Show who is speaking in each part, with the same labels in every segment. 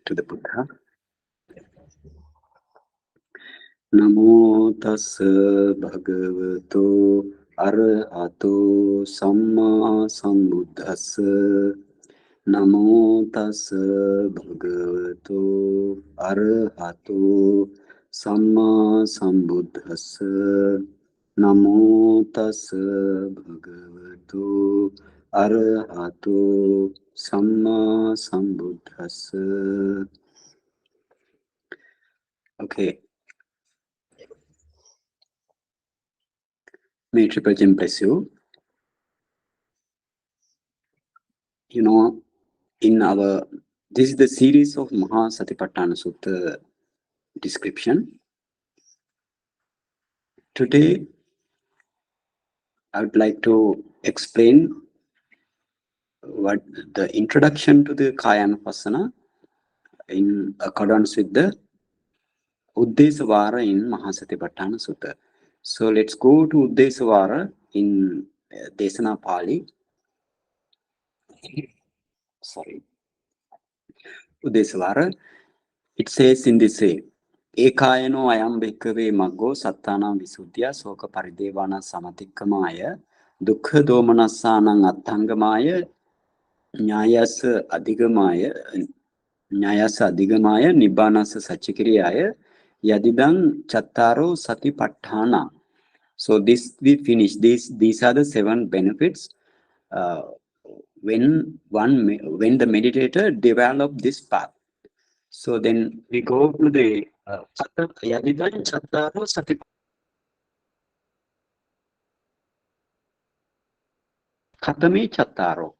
Speaker 1: to the Buddha. Namo tassa bhagavato arahato samma sambuddhassa. Namo tassa bhagavato arahato samma sambuddhassa. Namo tassa bhagavato arahato samma sambuddhassa. Okay. May Triple Gem bless you. You know, this is the series of Mahasatipatthana Sutta description. Today, I would like to explain what the introduction to the kāyānupassanā in accordance with the Uddesavara in Mahasatipatthana Sutta. So let's go to Uddesavara in Desana Pali. Sorry. Uddesavara. It says in this way, Ekāyano ayam bhikkhave maggo sattānam visuddhya soka paridevana samatikkamāya dukkha domanassanang atthangamāya nyāyasa adhigamāya nibbanasa sachikiriyaya yadidang chattaro satipatthāna. So this we finish. These are the 7 benefits when the meditator develop this path. So then we go to the yadidang chattaro satipatthāna. Katame chattaro.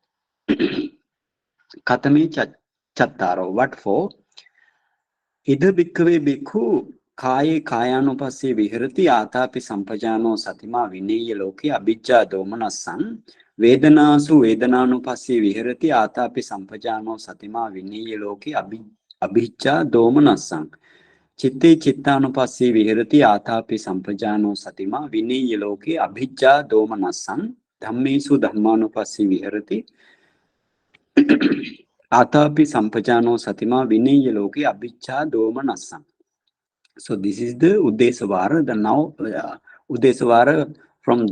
Speaker 1: Katame chattaro. What for? Idha bhikkhave bhikkhu kāye kāyānupassē vihirati ātāpi sampajāno satimā vinēya loke abhijjā domanassaṃ vedanasu vedananupassē vihirati ātāpi sampajāno satimā vinēya loke abhijjā domanassaṃ chitte chittanupassē vihirati ātāpi sampajāno satimā vinēya loke abhijjā domanassaṃ dhammesu dhammanupassē vihirati Atapi sampajano satima vinaya loke abhijjā domanassaṃ. So this is the Uddesavara. The now Uddesavara from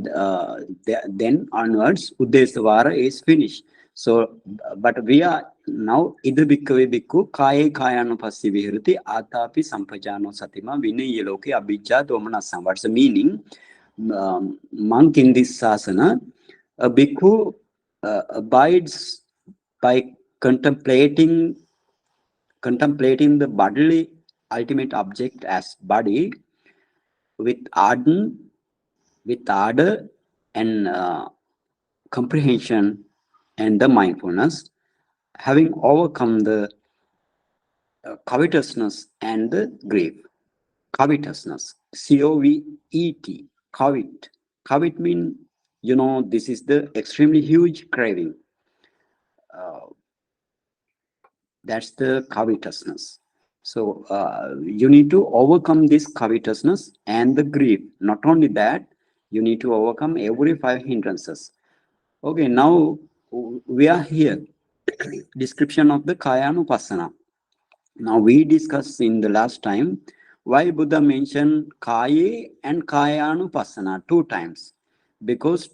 Speaker 1: then onwards Uddesavara is finished. So but we are now idha bhikkhave bhikkhu kāye kāyānupassē vihirati atapi sampajano satima vinaya loke abhijjā domanassaṃ. What's the meaning? Monk in this sasana, a bhikkhu abides by contemplating the bodily ultimate object as body with ardor and comprehension and the mindfulness, having overcome the covetousness and the grief. Covetousness, C-O-V-E-T, covet. Covet means, this is the extremely huge craving. That's the covetousness. So you need to overcome this covetousness and the grief. Not only that, you need to overcome every 5 hindrances. Okay, now we are here. Description of the kāyānupassanā. Now we discussed in the last time why Buddha mentioned kāye and kāyānupassanā 2 times. Because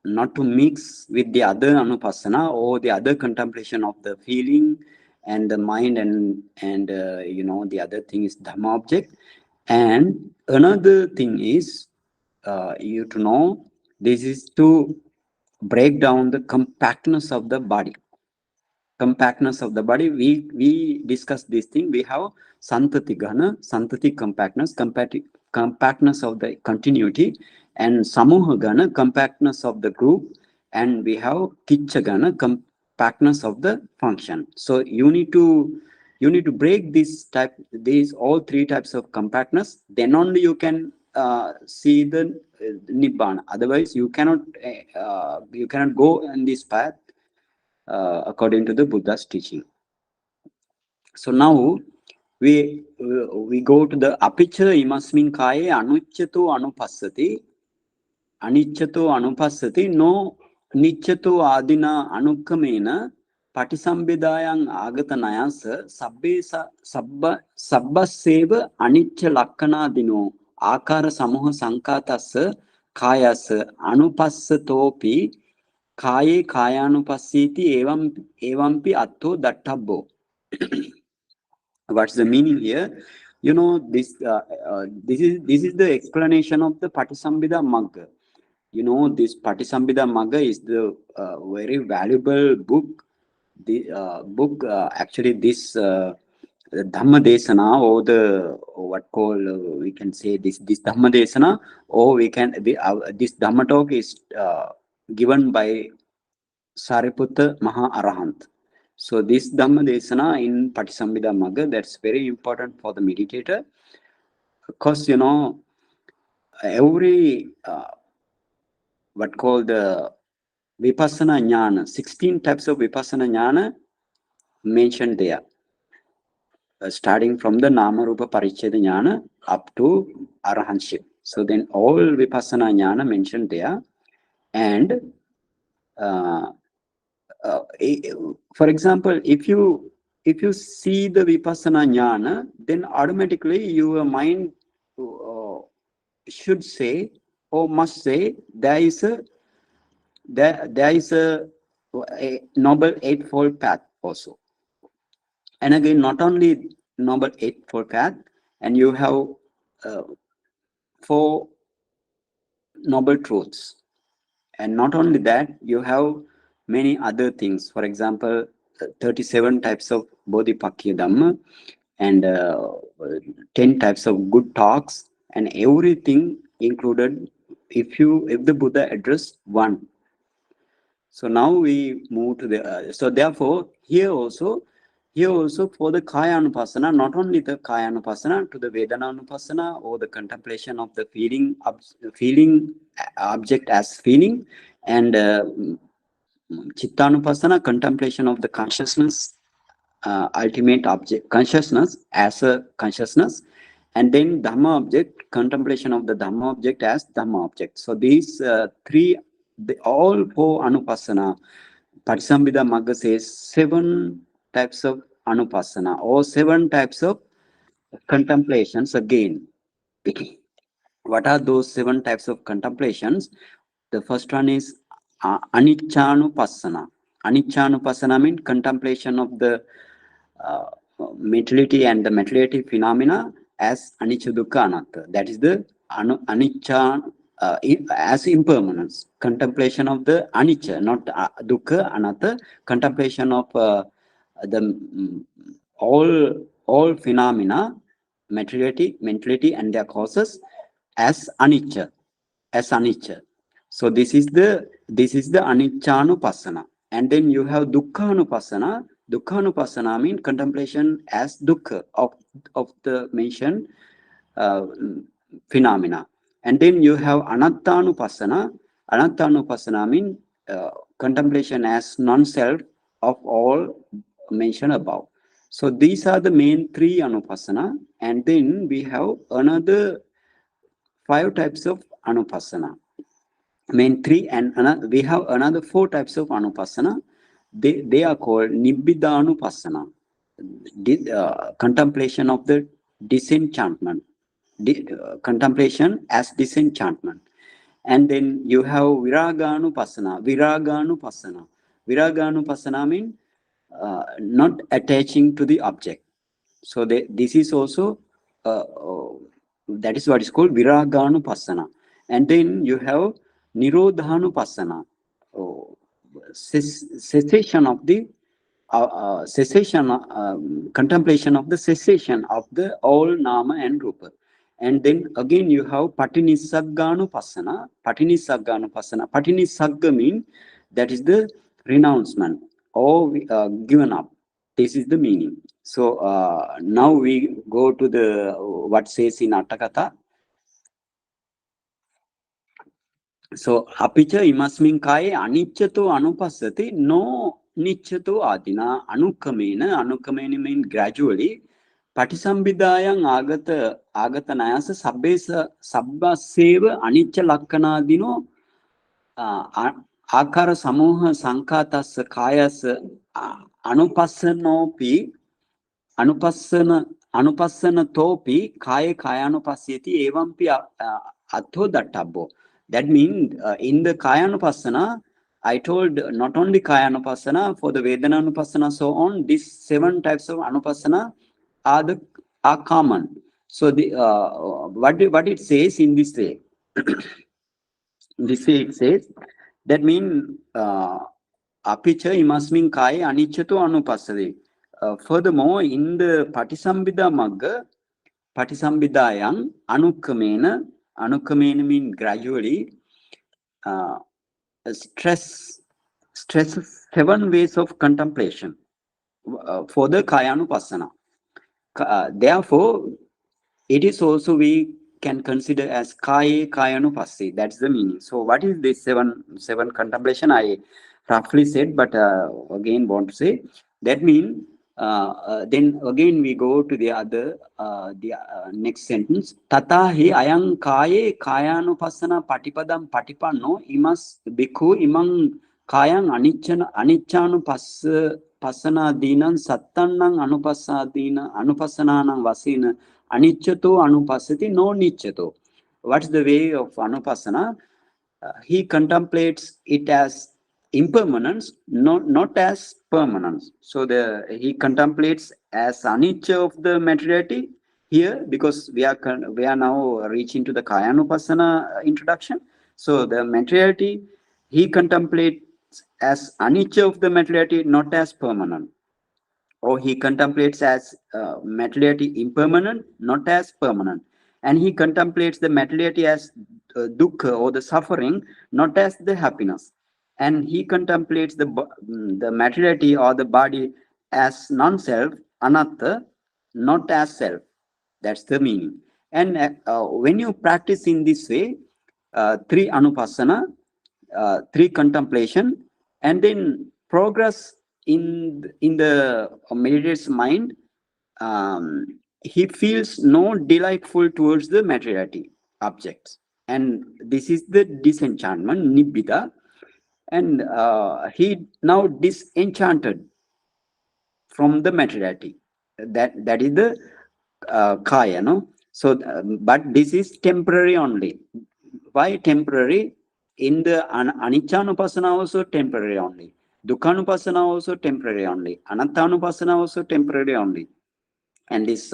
Speaker 1: not to mix with the other anupassana or the other contemplation of the feeling and the mind and the other thing is dhamma object. And another thing is you to know this is to break down the compactness of the body. Compactness of the body. We discussed this thing. We have santati gana, santati compactness of the continuity, and samoha gana, compactness of the group, and we have kiccha gana, compactness of the function. So you need to break these all 3 types of compactness. Then only you can see the nibbana. Otherwise, you cannot go in this path according to the Buddha's teaching. So now we go to the apicha imasmin kāye anuccato aniccato anupassati no niccato adina anukkamena Patisambhidayang agatanayasa sabbaseva anicca lakkana dino akara samoha sankatassa kāyasa anupassatopi kāye kāyānupassīti evampi atto dattabbo. What's the meaning here? You know, this is the explanation of the Patisambhida Magga. You know, this Patisambhida Magga is the very valuable book. Actually, this Dhamma Desana, or the what called we can say this Dhamma Desana, or this Dhamma talk is given by Sariputta Maha Arahant. So this Dhamma Desana in Patisambhida Magga, that's very important for the meditator, because you know every what called the Vipassana Jnana, 16 types of Vipassana Jnana mentioned there, starting from the Nama Rupa Paricheda Jnana up to Arahantship. So then all Vipassana Jnana mentioned there, and for example, if you see the Vipassana Jnana, then automatically your mind should say or must say there is a Noble Eightfold Path also. And again, not only Noble Eightfold Path, and you have 4 Noble Truths. And not only that, you have many other things. For example, 37 types of Bodhipakya Dhamma, and 10 types of good talks, and everything included if the Buddha addressed one. So now we move to the so therefore here also for the kāyānupassanā, not only the kāyānupassanā, to the Vedananupassana, or the contemplation of the feeling object as feeling, and Chittanupassana, contemplation of the consciousness, ultimate object consciousness as a consciousness, and then Dhamma object, contemplation of the Dhamma object as Dhamma object. So these all 4 anupassana, Patisambhida Magga says 7 types of anupassana, or 7 types of contemplations again. What are those 7 types of contemplations? The first one is aniccanupassana. Aniccanupassana means contemplation of the materiality and the materiality phenomena as anicca dukkha anatta. That is the anicca as impermanence. Contemplation of the anicca, not dukkha anatta. Contemplation of the all phenomena, materiality and their causes as anicca. So this is the aniccanupassana. And then you have dukkhanupassana. Dukkhanupassana means contemplation as dukkha of the mentioned phenomena. And then you have anattanupassana. Anattanupassana means contemplation as non-self of all mentioned above. So these are the main 3 anupassana. And then we have another 5 types of anupassana. Main 3, and we have another 4 types of anupassana. They are called nibbidānupassana, contemplation of the disenchantment, contemplation as disenchantment. And then you have virāgānupassana. Virāgānupassana means not attaching to the object. So this is also that is what is called virāgānupassana. And then you have nirodhānupassana, cessation of the contemplation of the cessation of the all nama and rupa. And then again you have patinissagganupassana. Patinissagga means that is the renouncement or given up. This is the meaning. So now we go to the what says in Atthakatha. So apicha imasmin kāye aniccato anupassati no niccato adina anukamena means gradually. Patisambhidayang agatanayasa sabbaseva anicca lakkanādino Akara samoha sankatassa kāyasa anupassanopi anupassana topi kaya kāyānupassati evampi atho dattabbo. That means in the kāyānupassana, I told not only kāyānupassana, for the vedananupassana, so on, these 7 types of anupassana are common. So the what it says in this way, this way it says, that means apicha imasmin kaya aniccato anupassade. Furthermore, in the Patisambhida Magga, Patisambhidayam Anukamena means gradually stresses 7 ways of contemplation for the kāyānupassana. Therefore, it is also we can consider as kāyānupassi. That's the meaning. So, what is this seven contemplation? I roughly said, but again want to say that means. Then again we go to the other next sentence. Tatahi ayang kāye kāyānupassana patipadam patipanno imas bhikkhu imang kāyang aniccanupassana dīnam sattannang anupassanānam vasena aniccato anupassati no niccato. What's the way of anupassana? He contemplates it as impermanence, not as permanence. So he contemplates as anicca of the materiality here, because we are now reaching to the kāyānupassana introduction. So the materiality he contemplates as anicca of the materiality, not as permanent. Or he contemplates as materiality impermanent, not as permanent. And he contemplates the materiality as dukkha or the suffering, not as the happiness. And he contemplates the materiality or the body as non-self, anatta, not as self. That's the meaning. And when you practice in this way, 3 anupassana, 3 contemplation, and then progress in the meditator's mind, he feels no delightful towards the materiality objects. And this is the disenchantment, nibbida. And he now disenchanted from the materiality. That is the kaya, no? So, but this is temporary only. Why temporary? In the aniccanupassana also temporary only. Dukkhanupassana also temporary only. Anattanupassana also temporary only. And this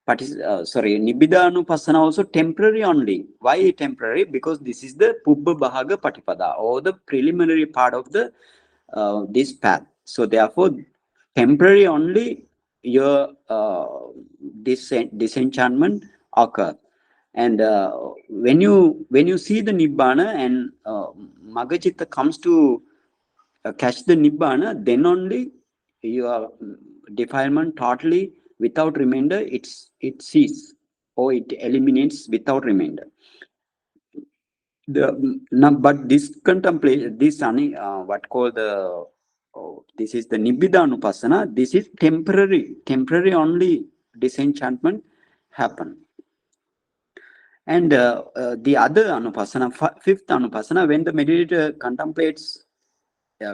Speaker 1: Nibbida-anupassana also temporary only. Why temporary? Because this is the Pubba Bhaga Patipada, or the preliminary part of the this path. So therefore, temporary only your disenchantment occur. And when you see the Nibbana and Magachitta comes to catch the Nibbana, then only your defilement totally without remainder it ceases, or it eliminates without remainder. But this contemplation, this what called the this is the Nibbida-anupassana. This is temporary only disenchantment happen. And the other anupassana, 5th anupassana, when the meditator contemplates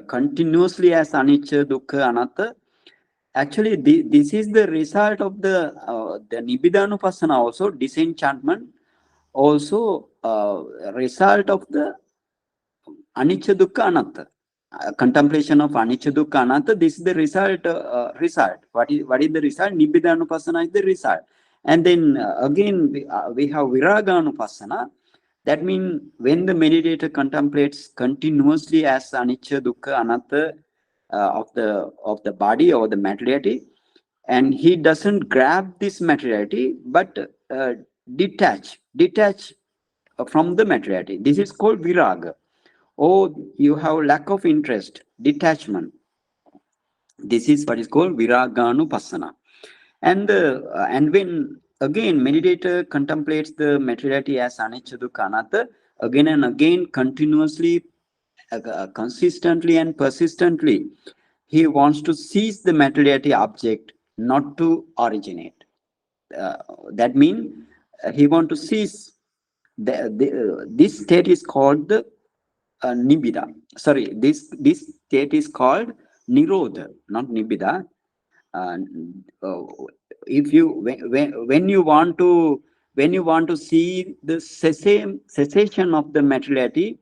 Speaker 1: continuously as anicca, dukkha, anatta, actually this is the result of the Nibbida-anupassana also, disenchantment, also result of the anicca, dukkha, anatta. Contemplation of anicca, dukkha, anatta, this is the result. What is the result? Nibbida-anupassana is the result. And then again we have viraga-anupassana. That means when the meditator contemplates continuously as anicca, dukkha, anatta of the body or the materiality, and he doesn't grab this materiality but detach from the materiality. This is called viraga. Or you have lack of interest, detachment. This is what is called viraga-anupassana. And when again meditator contemplates the materiality as anicca, dukkha, anatta, again and again, continuously, consistently and persistently, he wants to seize the materiality object, not to originate. That means he wants to seize this state is called the Nibbida. Sorry, this state is called Nirodha, not Nibbida. Uh, uh, if you when you want to see the cessation of the materiality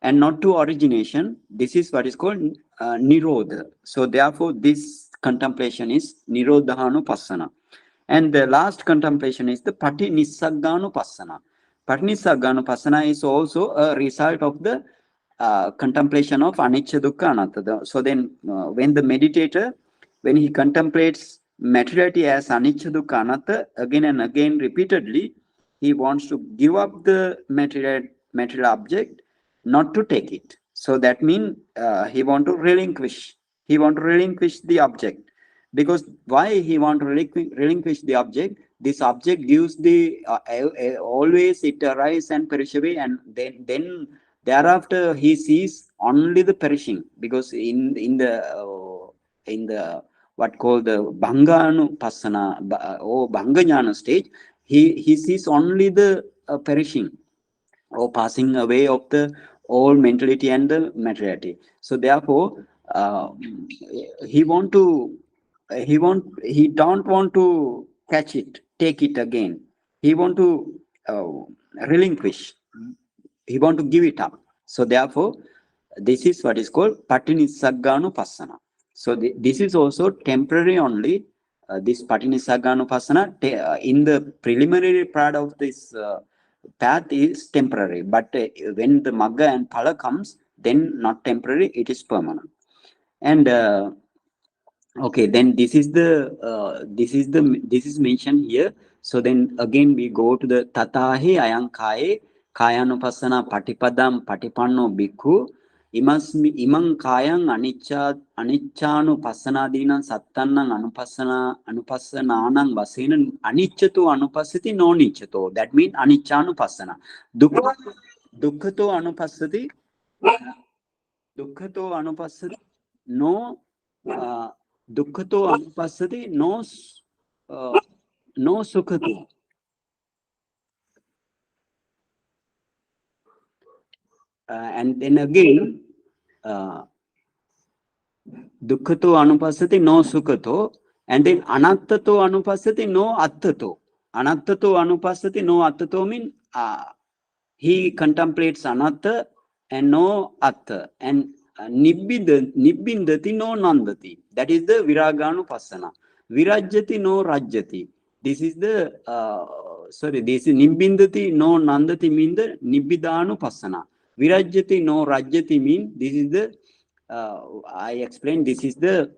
Speaker 1: and not to origination, this is what is called Nirodha. So therefore this contemplation is Nirodhanupassana. And the last contemplation is the Patinissagganupassana. Patinissagganupassana is also a result of the contemplation of anicca dukkha anatta. So then when the meditator, when he contemplates materiality as anicca dukkha anatta again and again repeatedly, he wants to give up the material object, not to take it. So that means he want to relinquish the object. Because why he want to relinquish the object? This object gives the always it arise and perish away, and then thereafter he sees only the perishing. Because in the what called the bhanganupassana or bhangajnana stage, he sees only the perishing or passing away of the all mentality and the materiality. So therefore he want to he don't want to catch it, take it again. He want to uh, relinquish, he want to give it up. So therefore this is what is called Patinissagganupassana. So this is also temporary only. This Patinissagganupassana in the preliminary part of this path is temporary, but when the magga and phala comes, then not temporary, it is permanent. And okay, then this is mentioned here. So then again we go to the tatahe ayang kaye kāyānupassana patipadam patipanno bhikkhu imang kāyang anicchānupassanaādīnaṁ sattannaṁ anupassanānaṁ vasena aniccato anupassati no niccato. That means anicchānupassana. Dukkhato anupassati no dukkhato anupassati no sukhato. And then again dukkhato anupassati no sukhato, and then anattato anupassati no attato. Anattato anupassati no attato mean he contemplates anatta and no atta, and nibbindati no nandati. That is the viraganupassana. Virajyati no rajyati. This is the this is nibbindati no nandati mean the nibbidanupassana. Virajyati no rajyati mean this is the I explained, this is the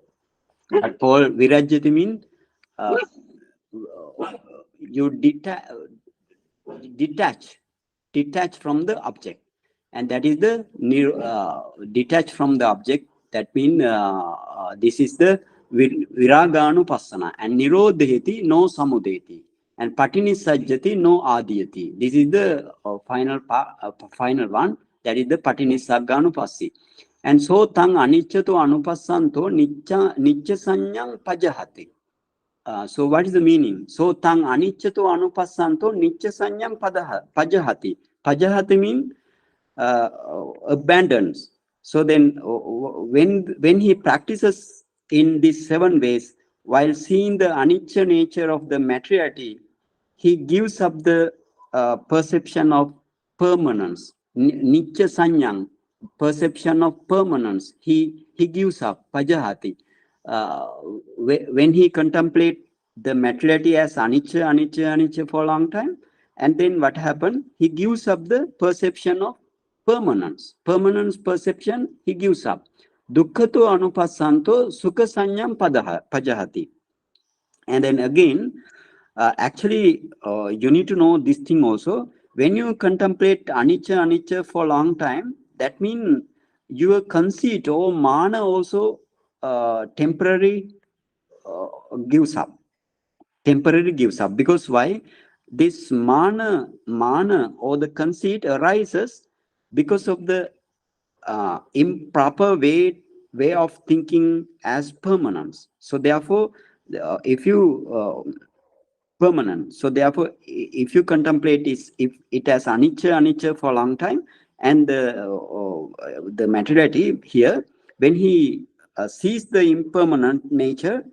Speaker 1: Paul virajyati mean you detach from the object, and that is the detach from the object. That means this is the viraganupassana. And nirodheti no samudeti, and patinissajjati no adiyati. This is the final one, that is the patinissagganupassi. And so tang aniccato anupassanto nicca sanyang pajahati. So what is the meaning? So tang aniccato anupassanto nicca sanyam pajahati. Pajahati means abandons. So then when he practices in these 7 ways, while seeing the anicca nature of the materiality, he gives up the perception of permanence. Nicca sanyang, perception of permanence, he gives up, pajahati. When he contemplates the materiality as anicca for a long time, and then what happened? He gives up the perception of permanence perception, he gives up. Dukkhato anupassanto sukha sanyam pajahati. And then again, actually you need to know this thing also. When you contemplate anicca for a long time, that means your conceit or mana also temporary gives up. Because why? This mana or the conceit arises because of the improper way of thinking as permanence. So therefore if you permanent, so therefore if you contemplate this, if it has anicca for a long time, and the materiality here, when he sees the impermanent nature,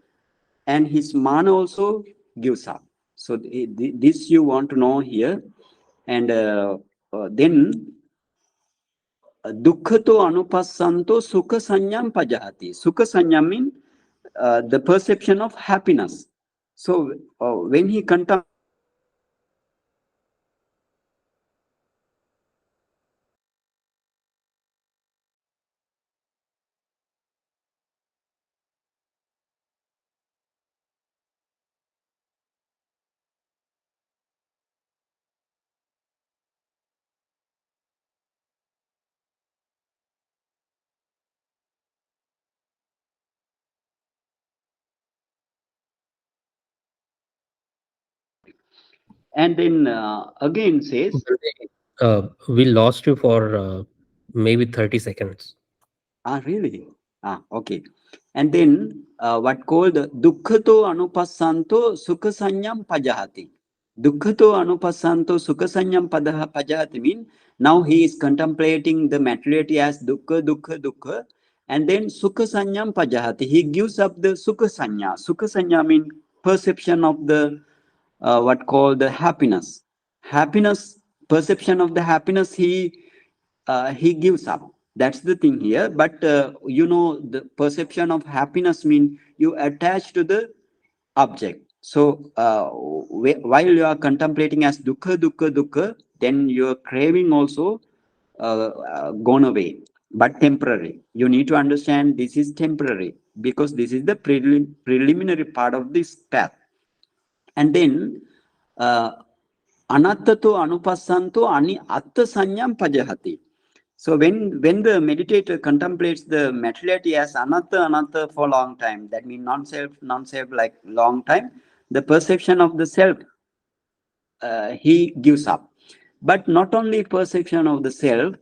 Speaker 1: and his mana also gives up. So this you want to know here. And then dukkhato anupassanto sukha sanyam pajahati. Sukha sanyam means the perception of happiness. So when he contemplates and then again says,
Speaker 2: We lost you for maybe 30 seconds.
Speaker 1: really? Okay. And then what called dukkhato anupassanto sukha pajahati. Dukkhato anupassanto sukha pajahati mean now he is contemplating the materiality as dukkha, dukkha, dukkha, and then sukha pajahati. He gives up the sukha sanya. Sukha sanya mean perception of the what called the happiness. Happiness, perception of the happiness, he gives up. That's the thing here. But the perception of happiness mean you attach to the object. So while you are contemplating as dukkha, dukkha, dukkha, then your craving also gone away, but temporary. You need to understand this is temporary because this is the preliminary part of this path. And then uh, anattato anupassanto ani atta sanyam pajahati. So when the meditator contemplates the materiality as anatta for long time, that means non-self like long time, the perception of the self he gives up. But not only perception of the self,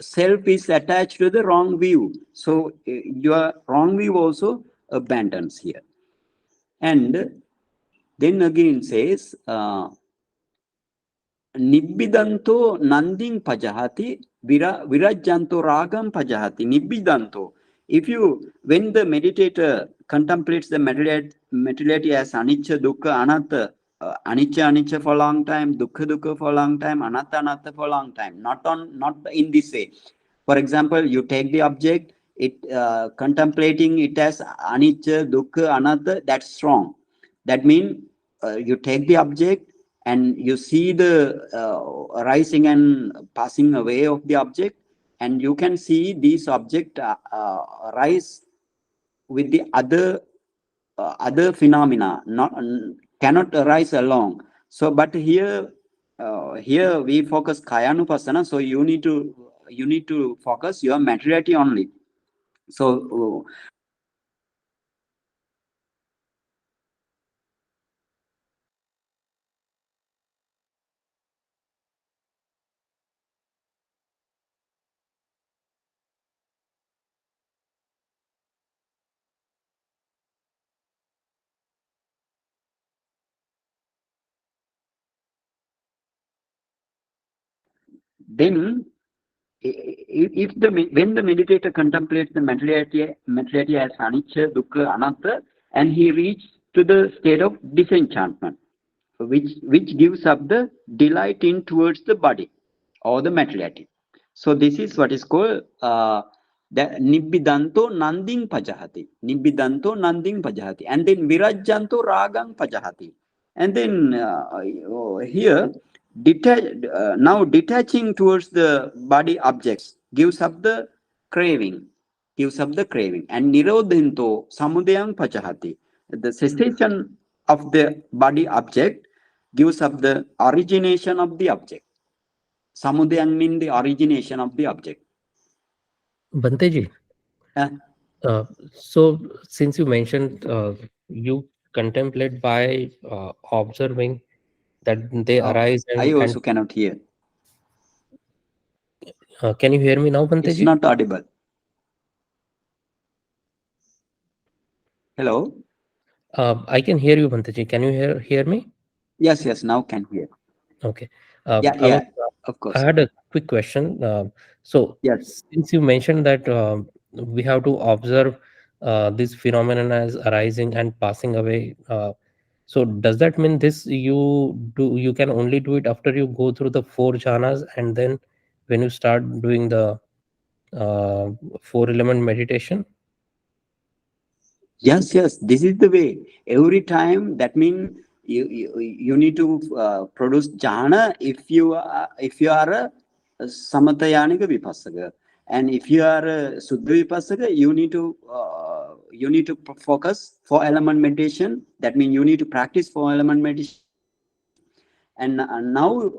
Speaker 1: self is attached to the wrong view. So your wrong view also abandons here. And then again says, Nibbidanto nanding pajahati virajjanto ragam pajahati. Nibbidanto. If you, when the meditator contemplates the materiality as anicca, dukkha, anatta, anicca for a long time, dukkha for a long time, anatta for a long time. Not in this way. For example, you take the object, it contemplating it as anicca, dukkha, anatta. That's wrong. That means you take the object and you see the rising and passing away of the object, and you can see these object rise with the other phenomena, not cannot arise along. So but here we focus kāyānupassanā, so you need to focus your materiality only. So then if when the meditator contemplates the materiality as anicca, dukkha, anatta, and he reaches to the state of disenchantment, which gives up the delight in towards the body or the materiality. So this is what is called the nibbidanto nanding pajahati. Nibbidanto nanding pajahati, and then virajjanto ragang pajahati. And then here, now detaching towards the body objects gives up the craving, and nirodhinto samudayam pachahati. The cessation of the body object gives up the origination of the object. Samudayam means the origination of the object.
Speaker 2: Bhante ji,
Speaker 1: Uh,
Speaker 2: so since you mentioned you contemplate by observing that they arise
Speaker 1: I
Speaker 2: and
Speaker 1: also cannot hear.
Speaker 2: can you hear me now, Bhante
Speaker 1: It's
Speaker 2: ji?
Speaker 1: not audible. Hello?
Speaker 2: I can hear you, Bhante ji. Can you hear me?
Speaker 1: Yes, now can hear.
Speaker 2: Okay.
Speaker 1: Yeah,
Speaker 2: I was
Speaker 1: yeah. Of
Speaker 2: I
Speaker 1: course.
Speaker 2: had a quick question. So,
Speaker 1: Yes.
Speaker 2: since you mentioned that we have to observe this phenomenon as arising and passing away, so does that mean this you can only do it after you go through the four jhanas, and then when you start doing the uh, four element meditation?
Speaker 1: Yes, yes, this is the way. Every time, that means you need to produce jhana if you are a samatayanika vipassaka, and if you are a suddha vipassaka, you need to focus for element meditation. That means you need to practice for element meditation. And now,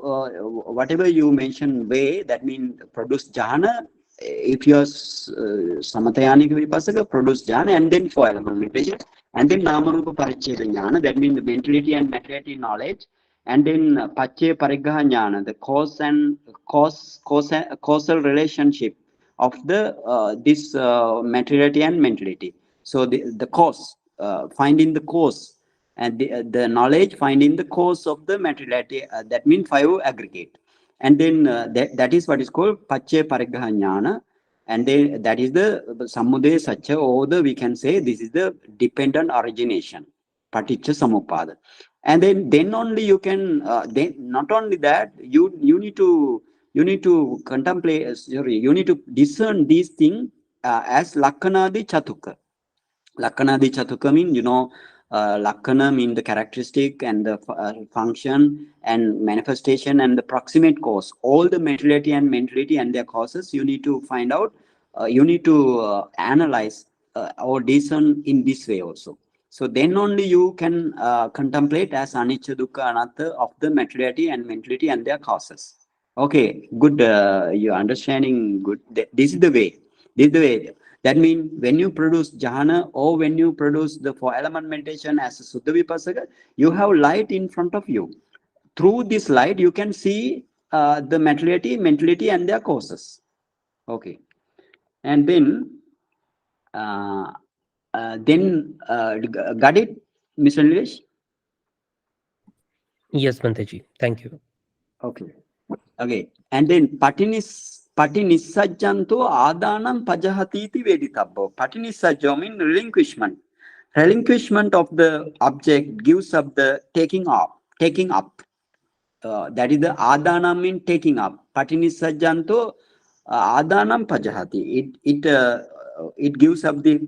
Speaker 1: whatever you mentioned way, that means produce jhana. If you are samatayanic vipassaka, produce jhana, and then for element meditation, and then namarupa paricheda jnana, that means the mentality and materiality knowledge, and then pache pariggaha jnana, the causal relationship of the this materiality and mentality. So the cause, finding the cause, and the knowledge finding the cause of the materiality, that means five aggregate. And then that is what is called pache pariggaha jnana. And then that is the samudaya satya, or the, we can say, this is the dependent origination, paticca samuppada. And then only you can then, not only that, you need to contemplate, sorry, you need to discern these things as lakkanadi chatuka. Lakkhana Chatuka mean, Lakkhana mean the characteristic and the function and manifestation and the proximate cause. All the materiality and mentality and their causes, you need to find out, you need to analyze or discern in this way also. So then only you can contemplate as anicca, dukkha, anatta of the materiality and mentality and their causes. Okay, good. You're understanding good. This is the way. This is the way. That means when you produce jhana, or when you produce the four element meditation as a Suddha Vipassaka, you have light in front of you. Through this light, you can see the materiality, mentality, and their causes. Okay. And uh, got it, Mr. Nilesh?
Speaker 2: Yes, Banteji. Thank you.
Speaker 1: Okay. Okay. And then patinissajjanto adanam pajahatiti veditabbo. Patinissajjo means relinquishment. Relinquishment of the object gives up the taking up. Taking up. That is the adana mean taking up. Patinissajjanto adanam pajahati. It gives up the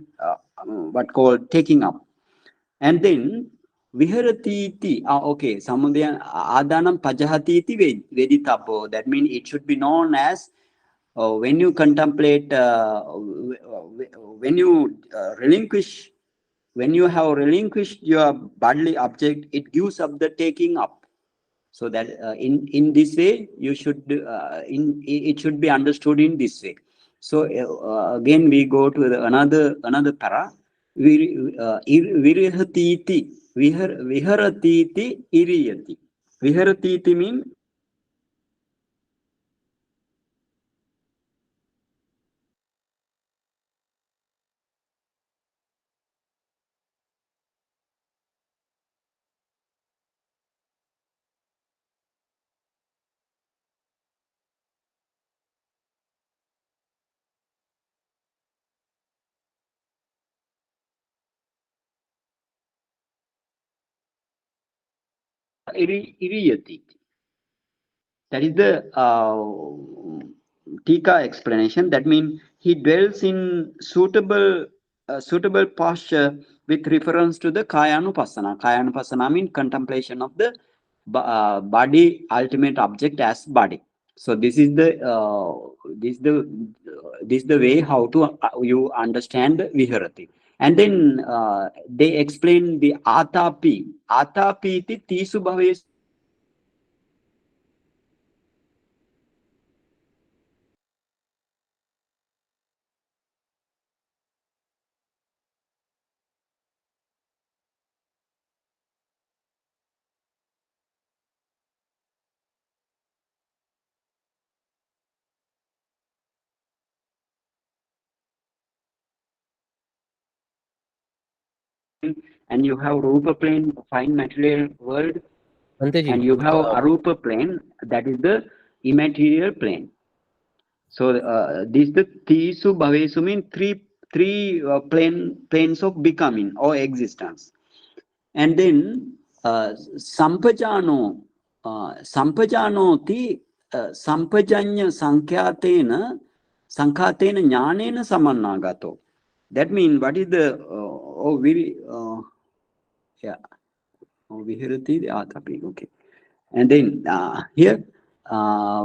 Speaker 1: what called taking up. And then viharatiti, okay, samudaya adanam pajahatiti veditabo. That means it should be known as when you contemplate, when you relinquish, when you have relinquished your bodily object, it gives up the taking up. So that in this way, you should it should be understood in this way. So again, we go to another para. Virihatiti, viharatiti iriyati. Viharatiti means iriyati. That is the Tikka explanation. That means he dwells in suitable posture with reference to the kāyānupassanā. Kāyānupassanā means contemplation of the body, ultimate object as body. So this is the way how to you understand the viharati. And then they explain the atapi. Atapi iti tisu bhavesu. And you have rupa plane, fine material world,
Speaker 2: Banteji,
Speaker 1: and you have arupa plane, that is the immaterial plane. So this the tisu bhavesu mean three planes of becoming or existence. And then sampajano sampajanoti sampajanya sankhyaten jnanena samannagato. That means what is the yeah, viharati atapi. Okay. And then here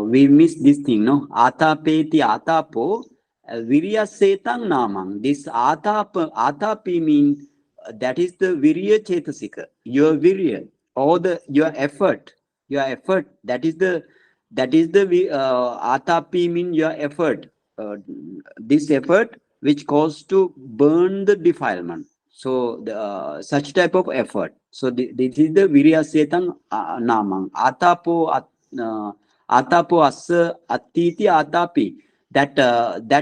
Speaker 1: we miss this thing, no? Atapeti atapo virya setang namang. This atapi means that is the virya chetasika, your virya, or your effort, That is the atapi mean your effort. This effort which cause to burn the defilement. So such type of effort. So this is the virya setang namang. Atapo assa attiti atapi. That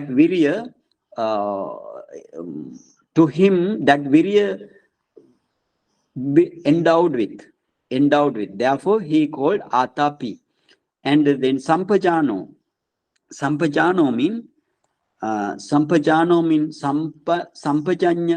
Speaker 1: virya to him, that virya be endowed with. Therefore, he called atapi. And then sampajano mean sampajanya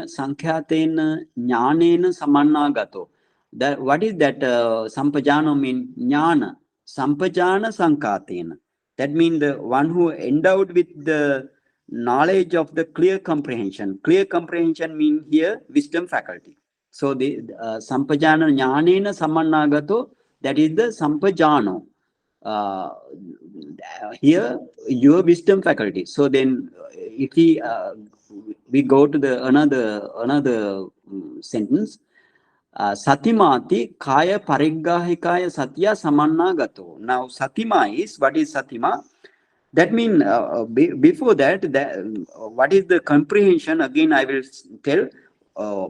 Speaker 1: sankhyaten jnanena samannagato. That what is that sampajano mean? Jnana sampajana sankhyaten. That means the one who endowed with the knowledge of the clear comprehension. Clear comprehension mean here wisdom faculty. So the sampajana jnanena samannagato, that is the sampajano. Here your wisdom faculty. So then if we go to the another sentence, satimati kaya pariggahikaya satya samannagato. Now satima is, what is satima? That means before that what is the comprehension? Again I will tell.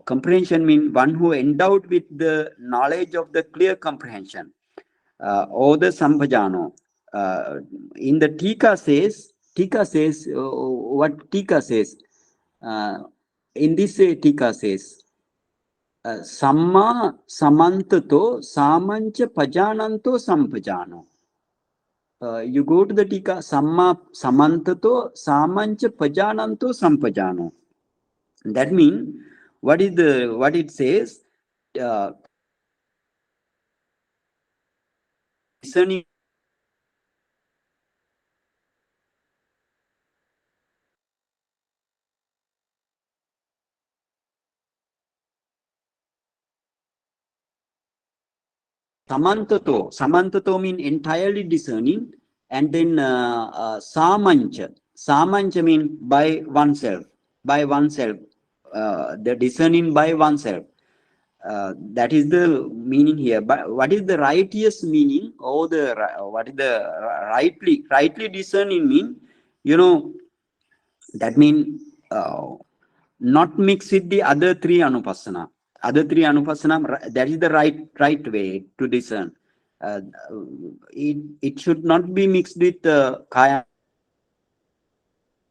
Speaker 1: Comprehension means one who endowed with the knowledge of the clear comprehension, or the sampajano. In the Tikka says, what Tikka says? In this Tikka says, samma samantato samancha pajananto sampajano. You go to the Tikka, samma samantato samancha pajananto sampajano. That means what it says? Discerning samantato mean entirely discerning, and then samancha mean by oneself, the discerning by oneself. That is the meaning here. But what is the righteous meaning, or what is the rightly discerning mean? That mean not mix with the other three anupassana. That is the right way to discern. It should not be mixed with kaya,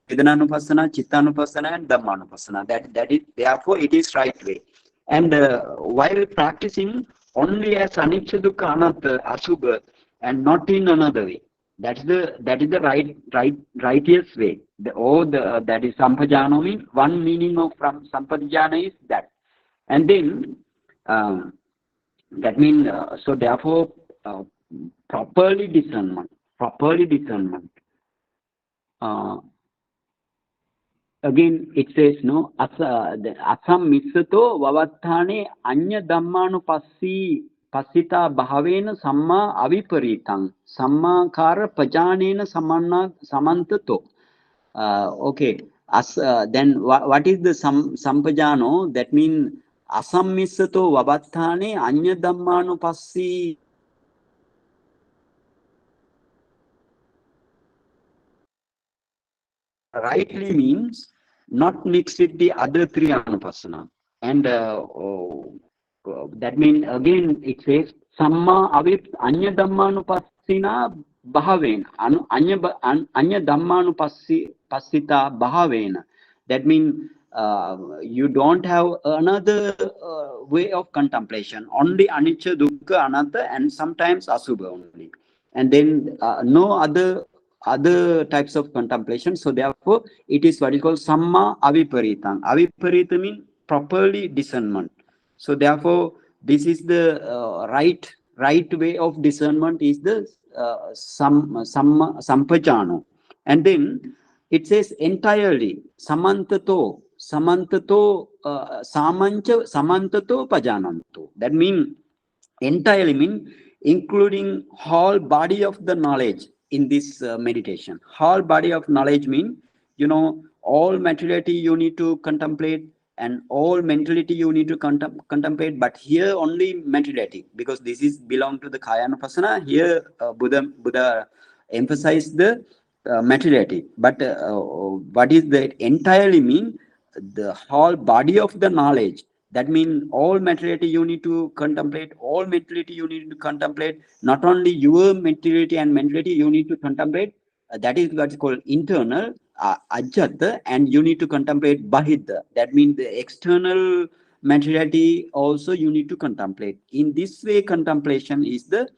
Speaker 1: vedananupassana, chittanupassana, and dhammanupassana. That is, therefore it is right way. And while practicing only as anicca dukkha anatta asubha, and not in another way. That is the righteous way. That is sampajano means, one meaning of from sampajana is that. And then that means so therefore properly discernment. Again it says, no, asam misato vavathane anya dhammānupassita bhavena samma aviparitam sammakara pajanena samantato. Okay. Then what is the sampajano? That means asammisato vavathane anya dhammānupassi. Rightly means not mixed with the other three anupassana. And that means again it says samma avip anya dhammanupassina bhavena anya dhammanupassita bhavena. That means you don't have another way of contemplation, only anicca dukkha anatta and sometimes asubha only. and then no other types of contemplation. So therefore, it is what is called samma aviparitam. Aviparita means properly discernment. So therefore, this is the right way of discernment is the sampajano. And then it says entirely samantato samantato pajananto. That means entirely mean including whole body of the knowledge in this meditation. Whole body of knowledge mean, all materiality you need to contemplate, and all mentality you need to contemplate, but here only materiality, because this is belong to the kāyānupassanā. Here Buddha emphasized the materiality, but what is that entirely mean? The whole body of the knowledge. That means all materiality you need to contemplate, all mentality you need to contemplate, not only your materiality and mentality you need to contemplate. That is what is called internal, ajjata, and you need to contemplate bahidda. That means the external materiality also you need to contemplate. In this way, contemplation is the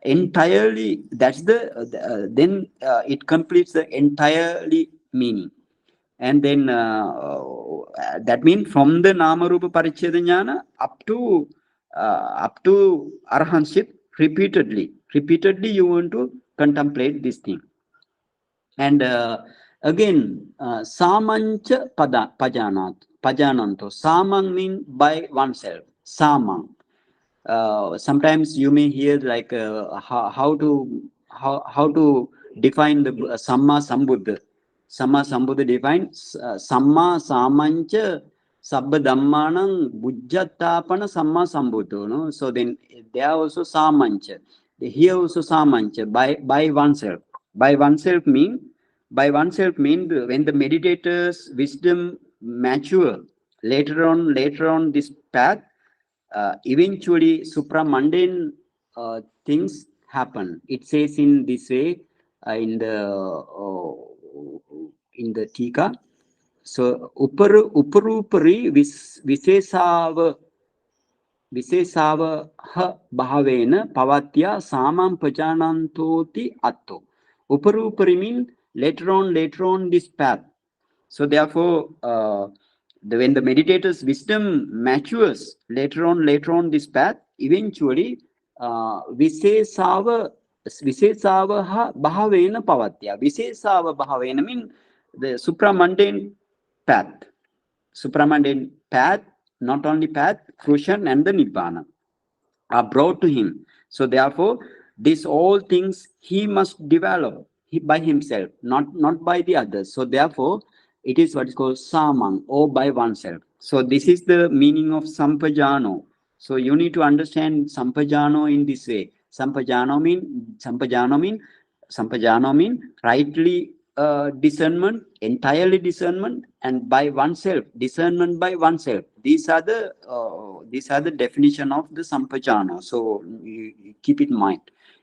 Speaker 1: entirely, that's then it completes the entirely meaning. And then that means from the nama rupa paricheda jnana up to arhanship, repeatedly you want to contemplate this thing. And again, samancha pajananto. Samang means by oneself. Samang. Sometimes you may hear like how to define the samma sambuddha. Samma sambuddha defines samma samancha sabba dhammanam bujjatapana samma sambuddho. No? So then there are also samancha. Here also samancha by oneself. By oneself mean when the meditator's wisdom mature later on this path, eventually supramundane things happen. It says in this way in the Tikka. So uparupari visesava ha bhavena pavatya samam pajanantoti atto. Uparupari means later on this path. So therefore, when the meditator's wisdom matures later on this path, eventually visesava ha bhavena pavatya. Visesava bhavena means the supramundane path. Supramundane path, not only path, fruition and the nibbana are brought to him. So therefore, these all things he must develop by himself, not by the others. So therefore, it is what is called samang, or by oneself. So this is the meaning of sampajano. So you need to understand sampajano in this way. Sampajano mean rightly discernment, entirely discernment, and by oneself, discernment by oneself. These are the definition of the sampajano. So you keep it in mind.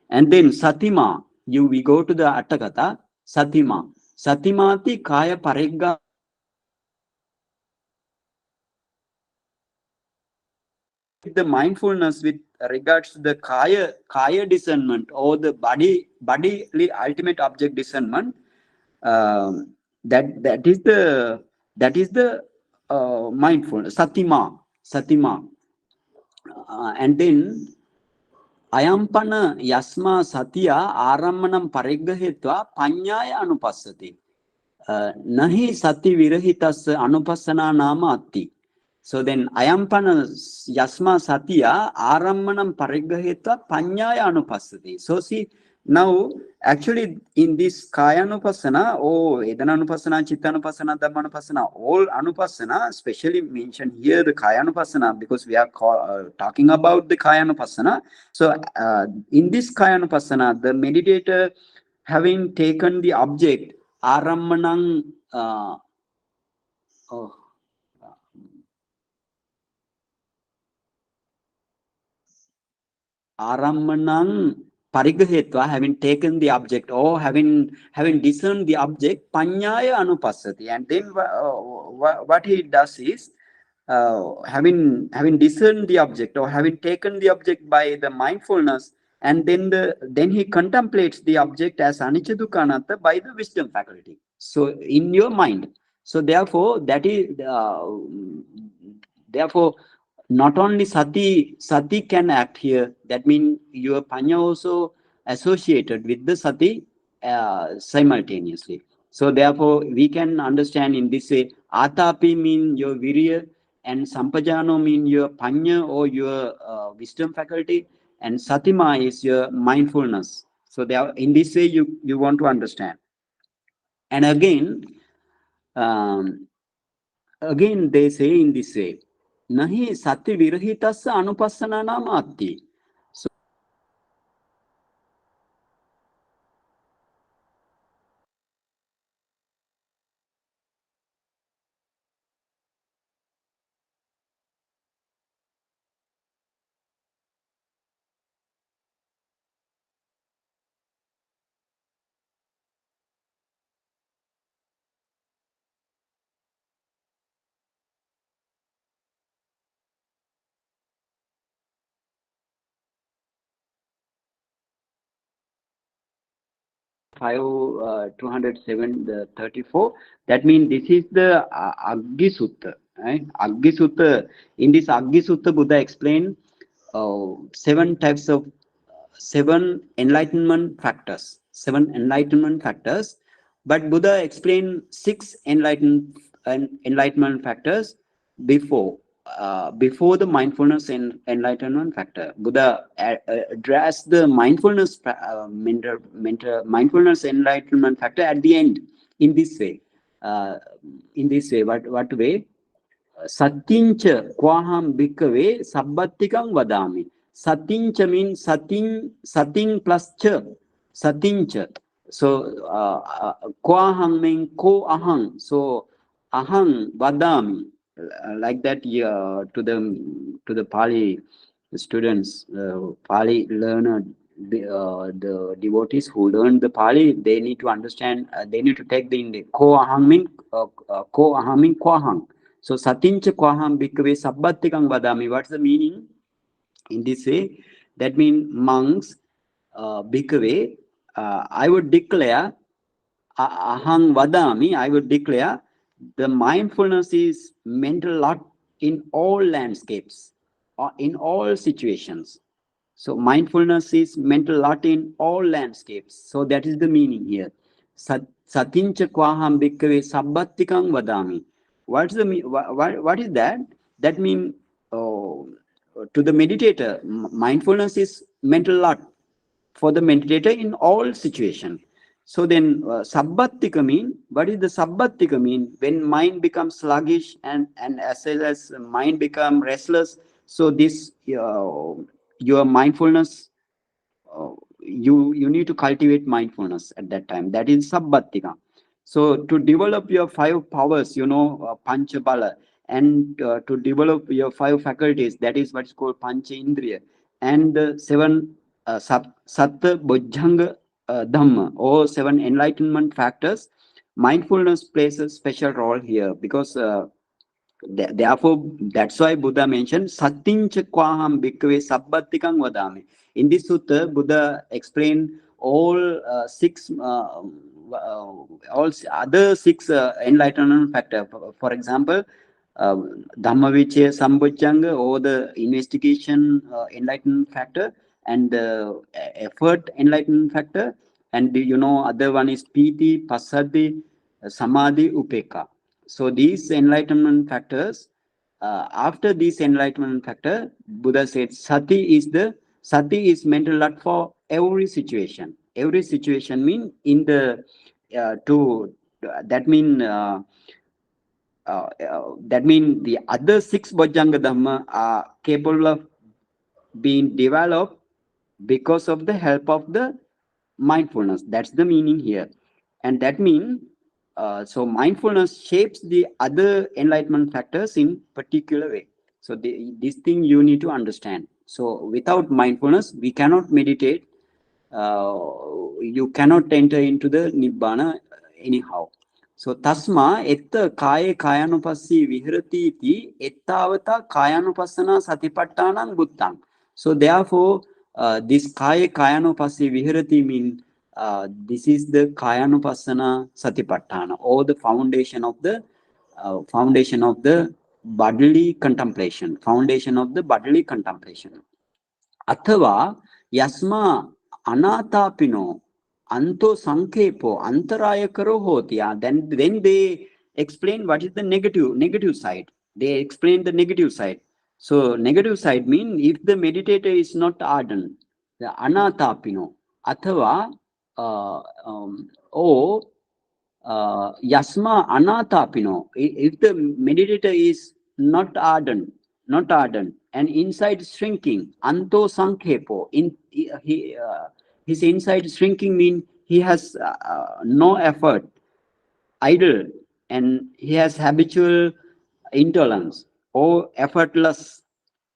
Speaker 1: And then satima, we go to the Atthakatha. Satimati kaya paregga. The mindfulness with regards to the kaya discernment, or the bodily ultimate object discernment. That is the mindfulness, satima. And then ayampana yasma satya arammanam parigrahetva panyaya anupassati. Nahi sati virahitas anupassana nama atti. So then ayampana yasma satya arammanam parigrahetva panyaya anupassati. So see, now actually in this kāyānupassana or edananupassana, chittanupassana, dhammanupassana, all anupassana, especially mentioned here the kāyānupassana, because we are talking about the kāyānupassana. So in this kāyānupassana, the meditator having taken the object arammanam arammanam parigrahetva, having taken the object, or having discerned the object, panyaya anupassati. And then what he does is, having discerned the object, or having taken the object by the mindfulness, and then he contemplates the object as anicca dukkha anatta by the wisdom faculty. So in your mind. So therefore not only sati can act here. That means your panya also associated with the sati simultaneously. So therefore we can understand in this way, atapi mean your virya, and sampajano mean your panya or your wisdom faculty, and satima is your mindfulness. So there, in this way you want to understand. And um, again they say in this way, nahi sati virahitassa anupassana namatti. So 207 34. That means this is the Aggi Sutta. Right? Aggi Sutta. In this Aggi Sutta, Buddha explained seven types of seven enlightenment factors. Seven enlightenment factors. But Buddha explained six enlightenment factors before. Before the mindfulness and enlightenment factor, Buddha addressed the mindfulness enlightenment factor at the end in this way. Uh, what way? Satincha kwaham bhikkhave sabbatikam vadami. Satincha means satin plus cha. Satincha. So kwaham means ko ahang. So ahang vadami. Like that, yeah, to the Pali students, Pali learner, the devotees who learn the Pali, they need to understand. They need to take the Indian ko ahang mean ko ahang mean kwahang. So satincha kwaham bhikkhave sabbatikam vadami. What's the meaning in this way? That means monks, bhikkhave, I would declare, ahang vadami, I would declare, the mindfulness is mental lot in all landscapes or in all situations. So mindfulness is mental lot in all landscapes. So that is the meaning here. Satincha kwaham bhikkhave sabbatikam vadami. What's the what is that? That means to the meditator, mindfulness is mental lot for the meditator in all situations. So then sabbatika mean, what is the sabbatika mean? When mind becomes sluggish and as well as mind become restless, so this your mindfulness, you need to cultivate mindfulness at that time. That is sabbatika. So to develop your five powers, pancha bala, and to develop your five faculties, that is what's called pancha indriya, and seven satta bojjhanga dhamma, or seven enlightenment factors. Mindfulness plays a special role here because therefore, that's why Buddha mentioned Satincha Kwaham Bhikkhave Sabbatikam Vadami. In this sutta, Buddha explained all other six enlightenment factor. For example, Dhammavichaya Sambojjhanga, or the investigation enlightenment factor, and the effort enlightenment factor, and other one is Piti, Passaddhi, Samadhi, Upeka. So these enlightenment factors, after this enlightenment factor, Buddha said sati is mental lot for every situation. Every situation mean in the to that mean the other six Bojjhanga Dhamma are capable of being developed because of the help of the mindfulness. That's the meaning here. And that means, so mindfulness shapes the other enlightenment factors in particular way. So this thing you need to understand. So without mindfulness, we cannot meditate. You cannot enter into the Nibbana anyhow. So tasma etta kaya kāyānupassi vihirati iti ettavata kāyānupassana satipattānaṁ buddhaṁ. So therefore, this kāyānupassi vihirati mean this is the kāyānupassana satipatthana, or the foundation of the bodily contemplation, foundation of the bodily contemplation. Athava yasma anatapino anto sankepo antarayakaro hoti. Then they explain what is the negative side. They explain the negative side. So negative side mean if the meditator is not ardent, the anatapino athava or yasma anatapino, if the meditator is not ardent, and inside shrinking, anto sankhepo, his inside shrinking mean he has no effort, idle, and he has habitual indolence or effortless.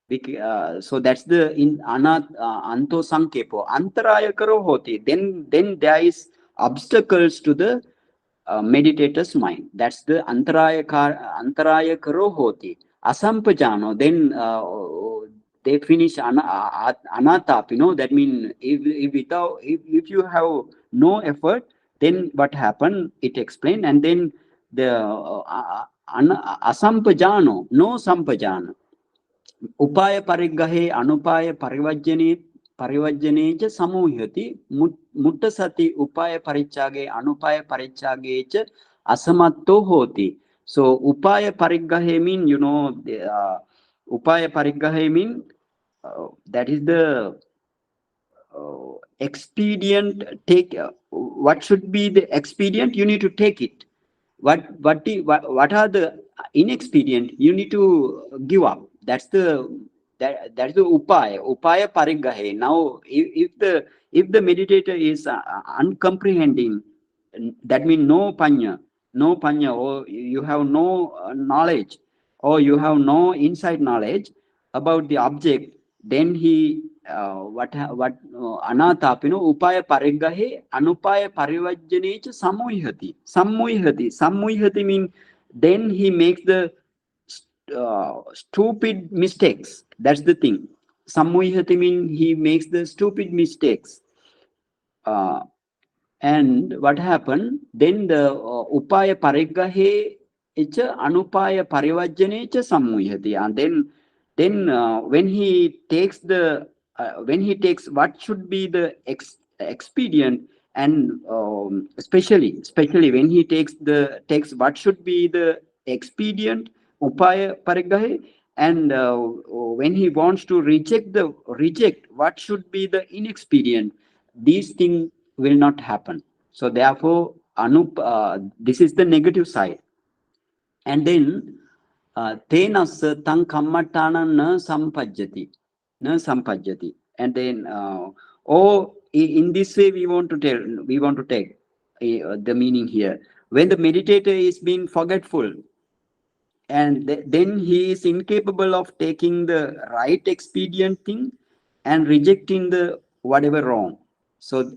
Speaker 1: So that's the anto sankepo antaraya karo hoti. Then there is obstacles to the meditator's mind. That's the antaraya karo hoti. Asampajano. Then they finish anatapino. That means if you have no effort, then what happened? It explained, and then the asampajano, no sampajano. Upaya parigahe anupaya parivajjane cha samuhyati mutta sati upaya parichage anupaya parichage cha asamatto hoti. So upaya parigahe mean, upaya parigahe mean that is the expedient. Take what should be the expedient, you need to take it. What are the inexpedient, you need to give up. That's the upaya parigahe. Now if the meditator is uncomprehending, that means no panya, or you have no knowledge, or you have no inside knowledge about the object, then he anatapino upaya parigahe anupaya parivajjane cha samuhyati mean then he makes the stupid mistakes. That's the thing. Samuhyati mean he makes the stupid mistakes. And what happened? Then the upaya parigahe cha anupaya parivajjane cha samuhyati. And then when he takes what should be the expedient, and especially when he takes what should be the expedient upaya parigahe, and when he wants to reject what should be the inexpedient, these things will not happen. So therefore this is the negative side. And then tenas tang kammatana na sampajjati. And then in this way we want to take the meaning here. When the meditator is being forgetful, and then he is incapable of taking the right expedient thing and rejecting the whatever wrong. So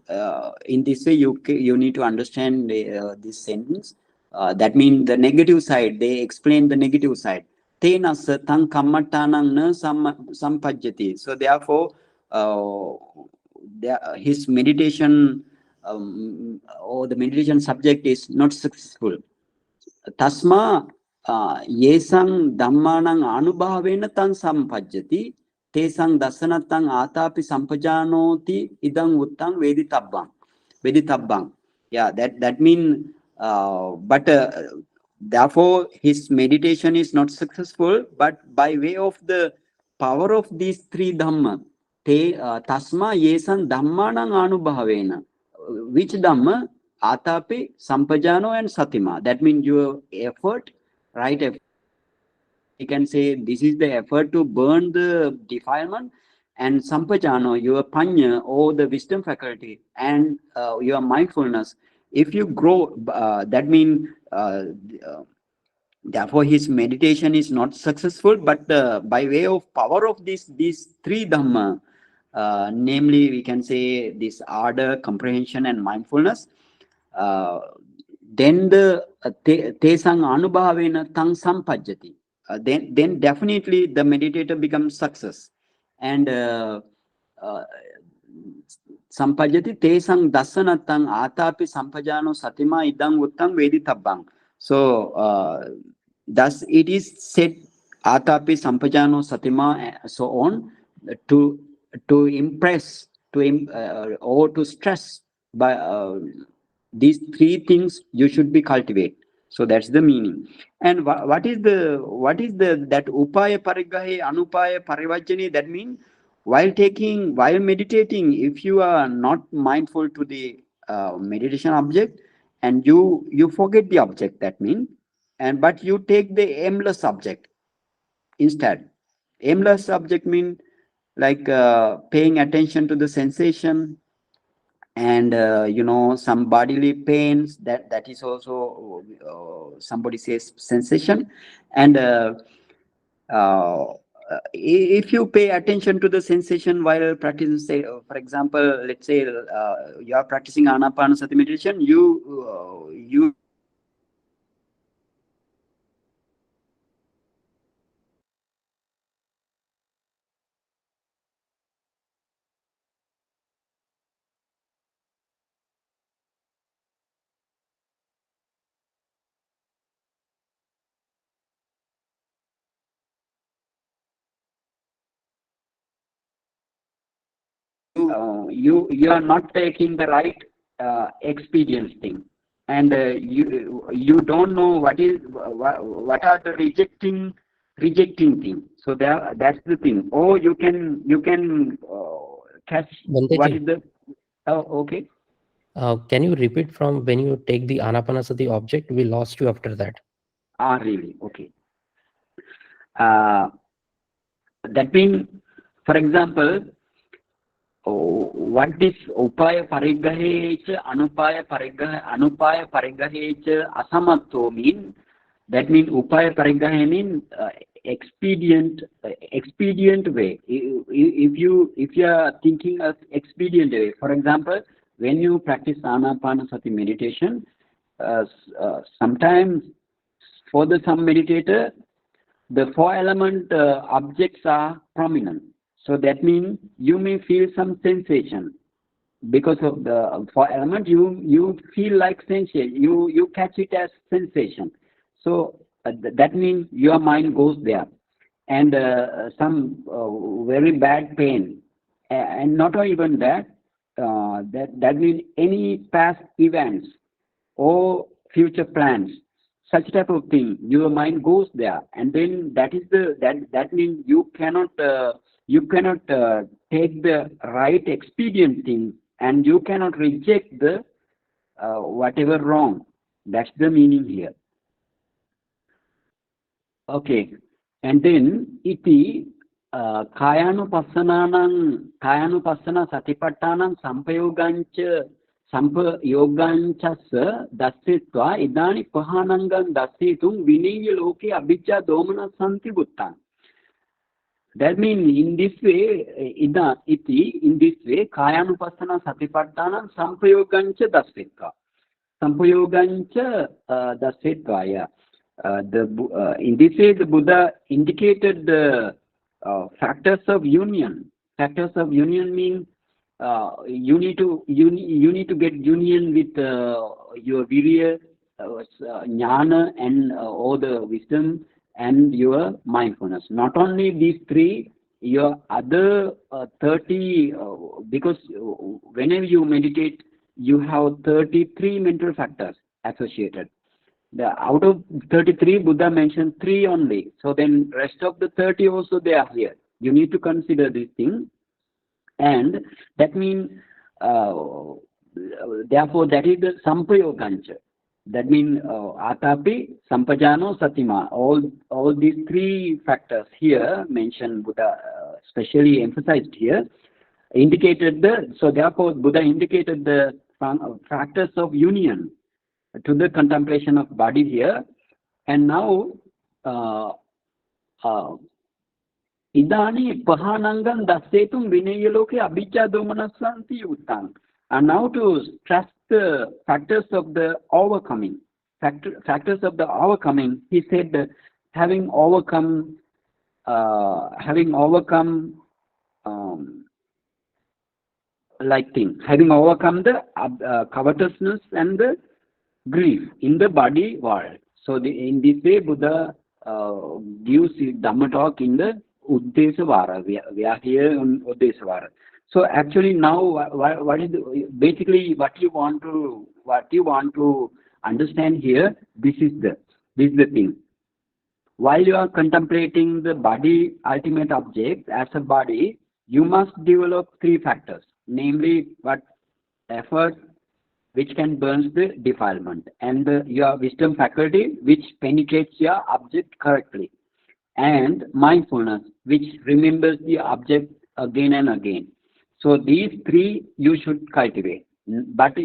Speaker 1: in this way you need to understand this sentence. That means the negative side, they explain the negative side. Tena tang kammatanang na sampajjati. So therefore his meditation or the meditation subject is not successful. Tasma yesang dhammanang anubhavena tan sampajjati tesang dasanatang atapi sampajanoti idang uttang veditabang. Yeah, that mean but therefore his meditation is not successful, but by way of the power of these three dhamma, tasma yesang dhammanang anubhavena. Which dhamma? Atapi, sampajano, and satima. That means your effort, right effort. You can say this is the effort to burn the defilement, and sampajano, your panya or the wisdom faculty, and your mindfulness. If you grow, that means therefore his meditation is not successful, but by way of power of these three dhamma, namely we can say this order, comprehension, and mindfulness, then the tesang anubhavena tang sampajjati. Then definitely the meditator becomes success. And sampajati tesang dasanatang atapi sampajano satima idang uttang veditabang. So thus it is said atapi sampajano satima so on to impress or to stress by these three things you should be cultivate. So that's the meaning. And what is the that upaya parigahe anupaya parivajani? That means while meditating, if you are not mindful to the meditation object and you forget the object, that means, and but you take the aimless object instead. Aimless object mean like paying attention to the sensation, and some bodily pains, that is also somebody says sensation. And uh, if you pay attention to the sensation while practicing, say for example, let's say you are practicing anapanasati meditation, you you are not taking the right experience thing, and you don't know what are the rejecting thing. So that's the thing. Or you can catch what
Speaker 2: Banteji,
Speaker 1: is the okay.
Speaker 2: can you repeat from when you take the Anapanasati object? We lost you after that.
Speaker 1: Really, okay. uh, that means, for example, what is upaya parigahe cha anupaya parigahe cha asamatto mean? That means upaya parigahe mean expedient way. If you are thinking of expedient way, for example, when you practice anapanasati meditation, sometimes for the some meditator, the four element objects are prominent. So that means you may feel some sensation because of the four element. You feel like sensation. You catch it as sensation. So that means your mind goes there, and some very bad pain, and not even that. That means any past events or future plans, such type of thing, your mind goes there, and then that means you cannot take the right expedient thing, and you cannot reject the whatever wrong. That's the meaning here. Okay, and then iti kāyānupassana satipatthānaṁ sampayogañcassa dassitva idani pahanangam dassitum viniyya loke abhijja domana santi buddhaṁ. That means in this way, in this way, kāyānupassana satipatthānaṁ sampayogañca dassitva. Sampayogañca dassitva, yeah. In this way, the Buddha indicated the factors of union. Factors of union mean you need to get union with your virya, jnana, and all the wisdom, and your mindfulness. Not only these three, your other 30, because whenever you meditate, you have 33 mental factors associated. Out of 33, Buddha mentioned 3 only. So then rest of the 30 also they are here. You need to consider this thing. And that means, therefore, that is the sampayogancha. That means atapi, sampajano, satima. All these 3 factors here mentioned, Buddha specially emphasized here, indicated so therefore Buddha indicated the factors of union to the contemplation of body here. And now idani pahanangam dassetum vinaya loke abhijja domanasanti uttam. And now to stress the factors of the overcoming. Factors of the overcoming, he said that having overcome like thing, having overcome the covetousness and the grief in the body world. So in this way, Buddha gives Dhamma talk in the Uddesavara. We are here on Uddesavara. So actually now, what is basically what you want to understand here? This is the thing. While you are contemplating the body, ultimate object as a body, you must develop three factors, namely what effort, which can burn the defilement, and your wisdom faculty, which penetrates your object correctly, and mindfulness, which remembers the object again and again. So these three you should cultivate. But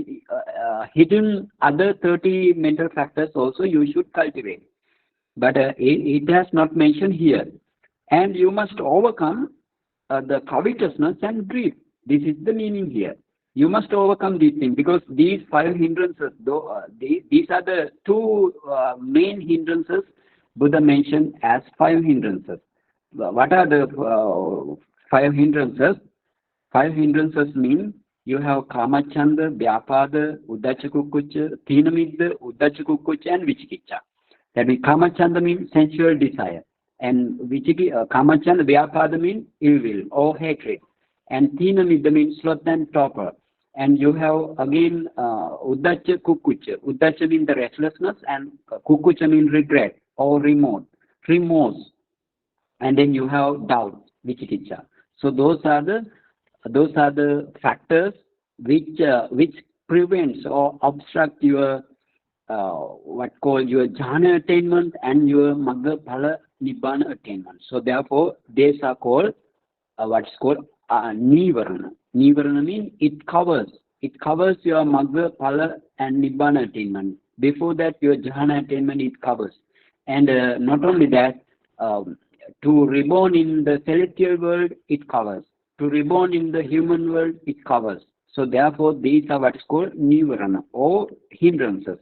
Speaker 1: hidden other 30 mental factors also you should cultivate. But it has not mentioned here. And you must overcome the covetousness and greed. This is the meaning here. You must overcome these things, because these five hindrances, these are the two main hindrances Buddha mentioned as five hindrances. What are the five hindrances? Five hindrances mean you have kamachanda, vyapada, uddhacca kukkucca, thinamidda, uddhacca kukkucca, and vichikicha. That means kamachanda means sensual desire, and kamachanda, vyapada means ill will or hatred, and thinamidda means sloth and torpor. And you have again uddhacca kukkucca. Uddhacca means the restlessness, and kukkucca means regret or remorse. And then you have doubt, vichikicha. So those are the factors which prevents or obstruct your what called your jhana attainment and your magga phala nibbana attainment. So therefore these are called what's called nivarana. Nivarana means it covers your magga phala and nibbana attainment. Before that, your jhana attainment it covers. And not only that, to reborn in the celestial world it covers. To reborn in the human world it covers. So therefore these are what's called nivarana or hindrances.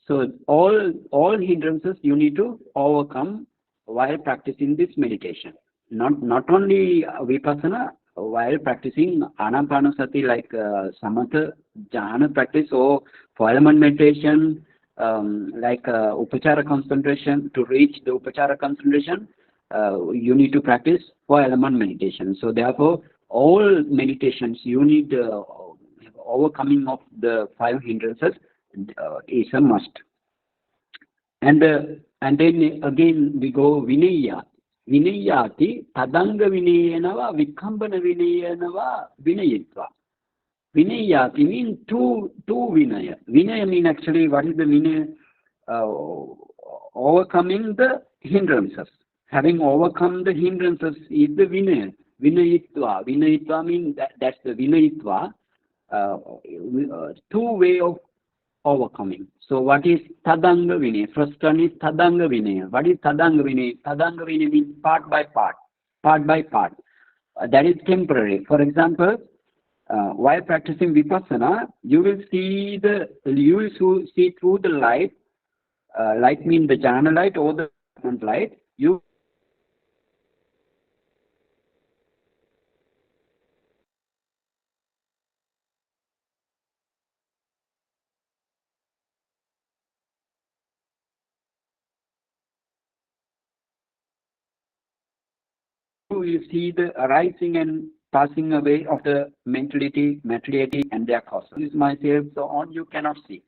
Speaker 1: So all hindrances you need to overcome while practicing this meditation. Not only vipassana, while practicing anapanasati like samatha jhana practice, or for element meditation like upachara concentration. To reach the upachara concentration, you need to practice for element meditation. So therefore all meditations you need overcoming of the five hindrances is a must. And then again we go vinaya. Vinayati tadanga vinayanava vikambana vinayanava vinayitva. Vinayati means two vinaya. Vinaya means actually what is the vinaya? Overcoming the hindrances. Having overcome the hindrances is the vinaya. Vinayitva. Vinayitva means that's the vinayitva. Two way of overcoming. So what is tadanga vinaya? First one is tadanga vinaya. What is tadanga vinaya? Tadanga vinaya means part by part. That is temporary. For example, while practicing vipassana, you will see through the light. Light means the jhana light or the light. You will see the arising and passing away of the mentality, materiality, and their causes. This is myself, so on you cannot see.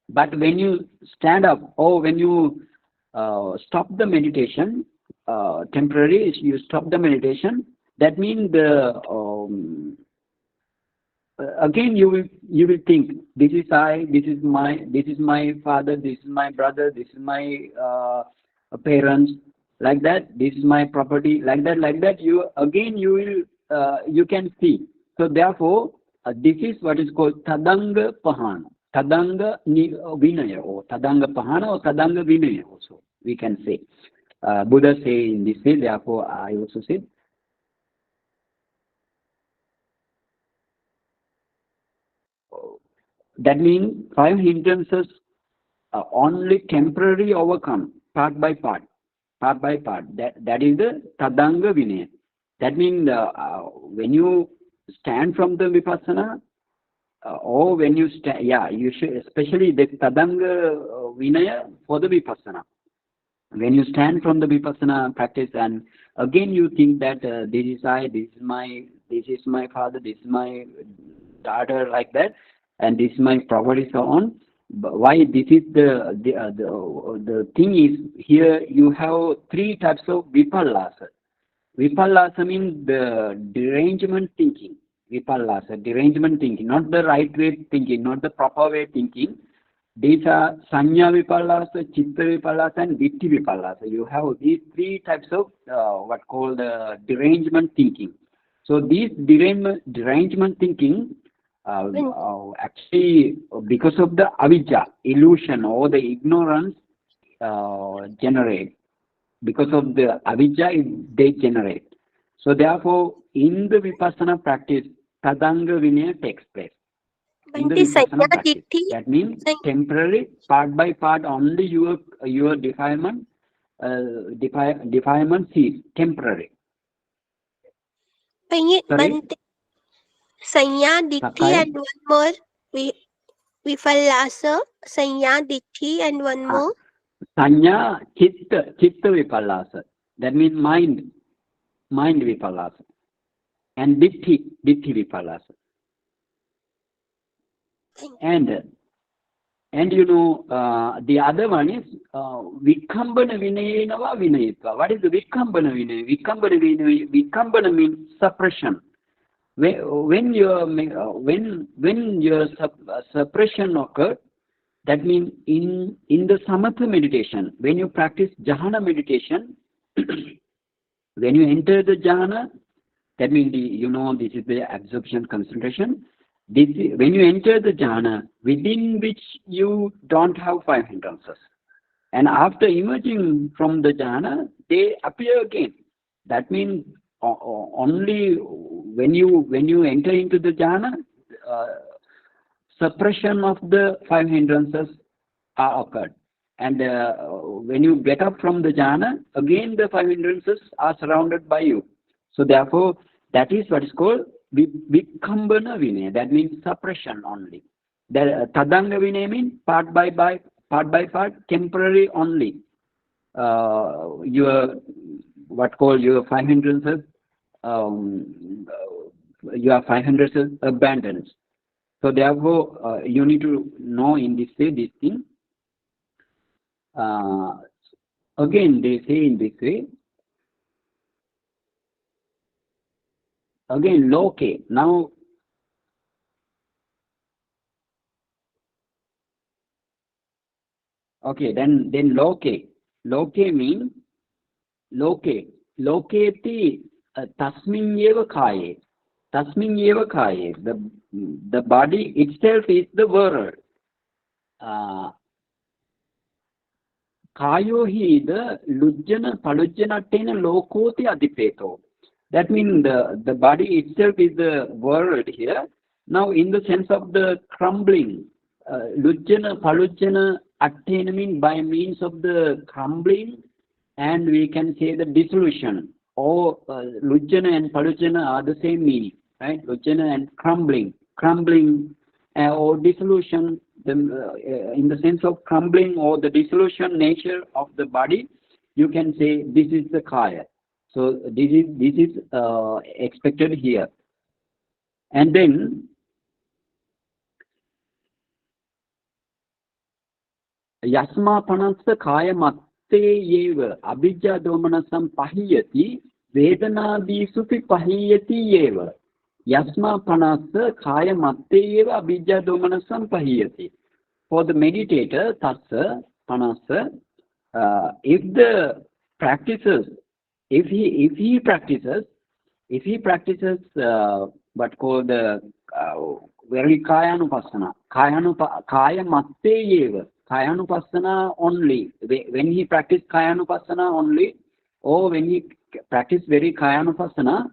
Speaker 1: But when you stand up, or when you stop the meditation, temporarily you stop the meditation, that means again you will think, this is I, this is my father, this is my brother, this is my parents, like that, this is my property, like that, you can see. So therefore this is what is called tadanga pahana, tadanga vinaya, or tadanga pahana, or tadanga vinaya also we can say. Buddha say in this way, therefore I also say. That means five hindrances are only temporarily overcome, part by part. That is the tadanga vinaya. That means when you stand from the vipassana, or when you stand, you should, especially the Tadanga Vinaya for the vipassana. When you stand from the vipassana practice, and again you think that this is I, this is my father, this is my daughter, like that, and this is my property, so on. But why this is the thing is, here you have three types of vipallasa. Vipallasa means the derangement thinking. Vipallasa, derangement thinking, not the right way thinking, not the proper way thinking. These are sanya vipallasa, chitta vipallasa, and ditti vipallasa. You have these three types of what called derangement thinking. So these derangement thinking actually, because of the avijja, illusion, or the ignorance generate. Because of the avijja, they generate. So therefore, in the vipassana practice, Tadanga Vinaya takes place. In the vipassana practice. That means temporary, part by part, only your defilement cease, temporary.
Speaker 3: Sanya, Ditti, and one more. Vipallasa, Sanya, Ditti, and one more.
Speaker 1: Sanya, Chitta Vipallasa. That means mind Vipallasa. And Ditti Vipallasa. And you know, the other one is Vikambana Vinayinava Vinayitva. What is the Vikambana Vinaya? Vikambana means suppression. When your suppression occurs, that means in the samatha meditation, when you practice jhana meditation, when you enter the jhana, that means this is the absorption concentration. When you enter the jhana, within which you don't have five hindrances, and after emerging from the jhana, they appear again. That means only when you enter into the jhana, suppression of the five hindrances are occurred, and when you get up from the jhana, again the five hindrances are surrounded by you. So therefore, that is what is called Vikambana Vinaya. That means suppression only. The Tadanga Vinaya means part by part, temporary only. Your five hindrances, your five hindrances abandoned. So therefore, you need to know in this way this thing. Again, they say in this way. Again, loke. Now, okay, then loke. Loke means loketi tasmin yeva kāye. Tasmin yeva kāye. The body itself is the world. Kāyo hi the lujjana palujjana tena lokoti adipeto. That means the body itself is the world here. Now, in the sense of the crumbling, lujjana palujjana attena means by means of the crumbling, and we can say the dissolution. Or lujjana and palujjana are the same meaning, right? Lujjana and crumbling, or dissolution. In the sense of crumbling or the dissolution nature of the body, you can say this is the kaya. So this is expected here. And then yasma panassa kaya matte yeva abhijja domanasam pahiyati vedana supi pahiyati yeva. Yasma panassa kaya matte yeva abhijja domanasam pahiyati. For the meditator, tassa panassa, if he practices what called the very kāyānupassanā, kāya matte yeva, kāyānupassana only. When he practices kāyānupassana only, or when he practices very kāyānupassana,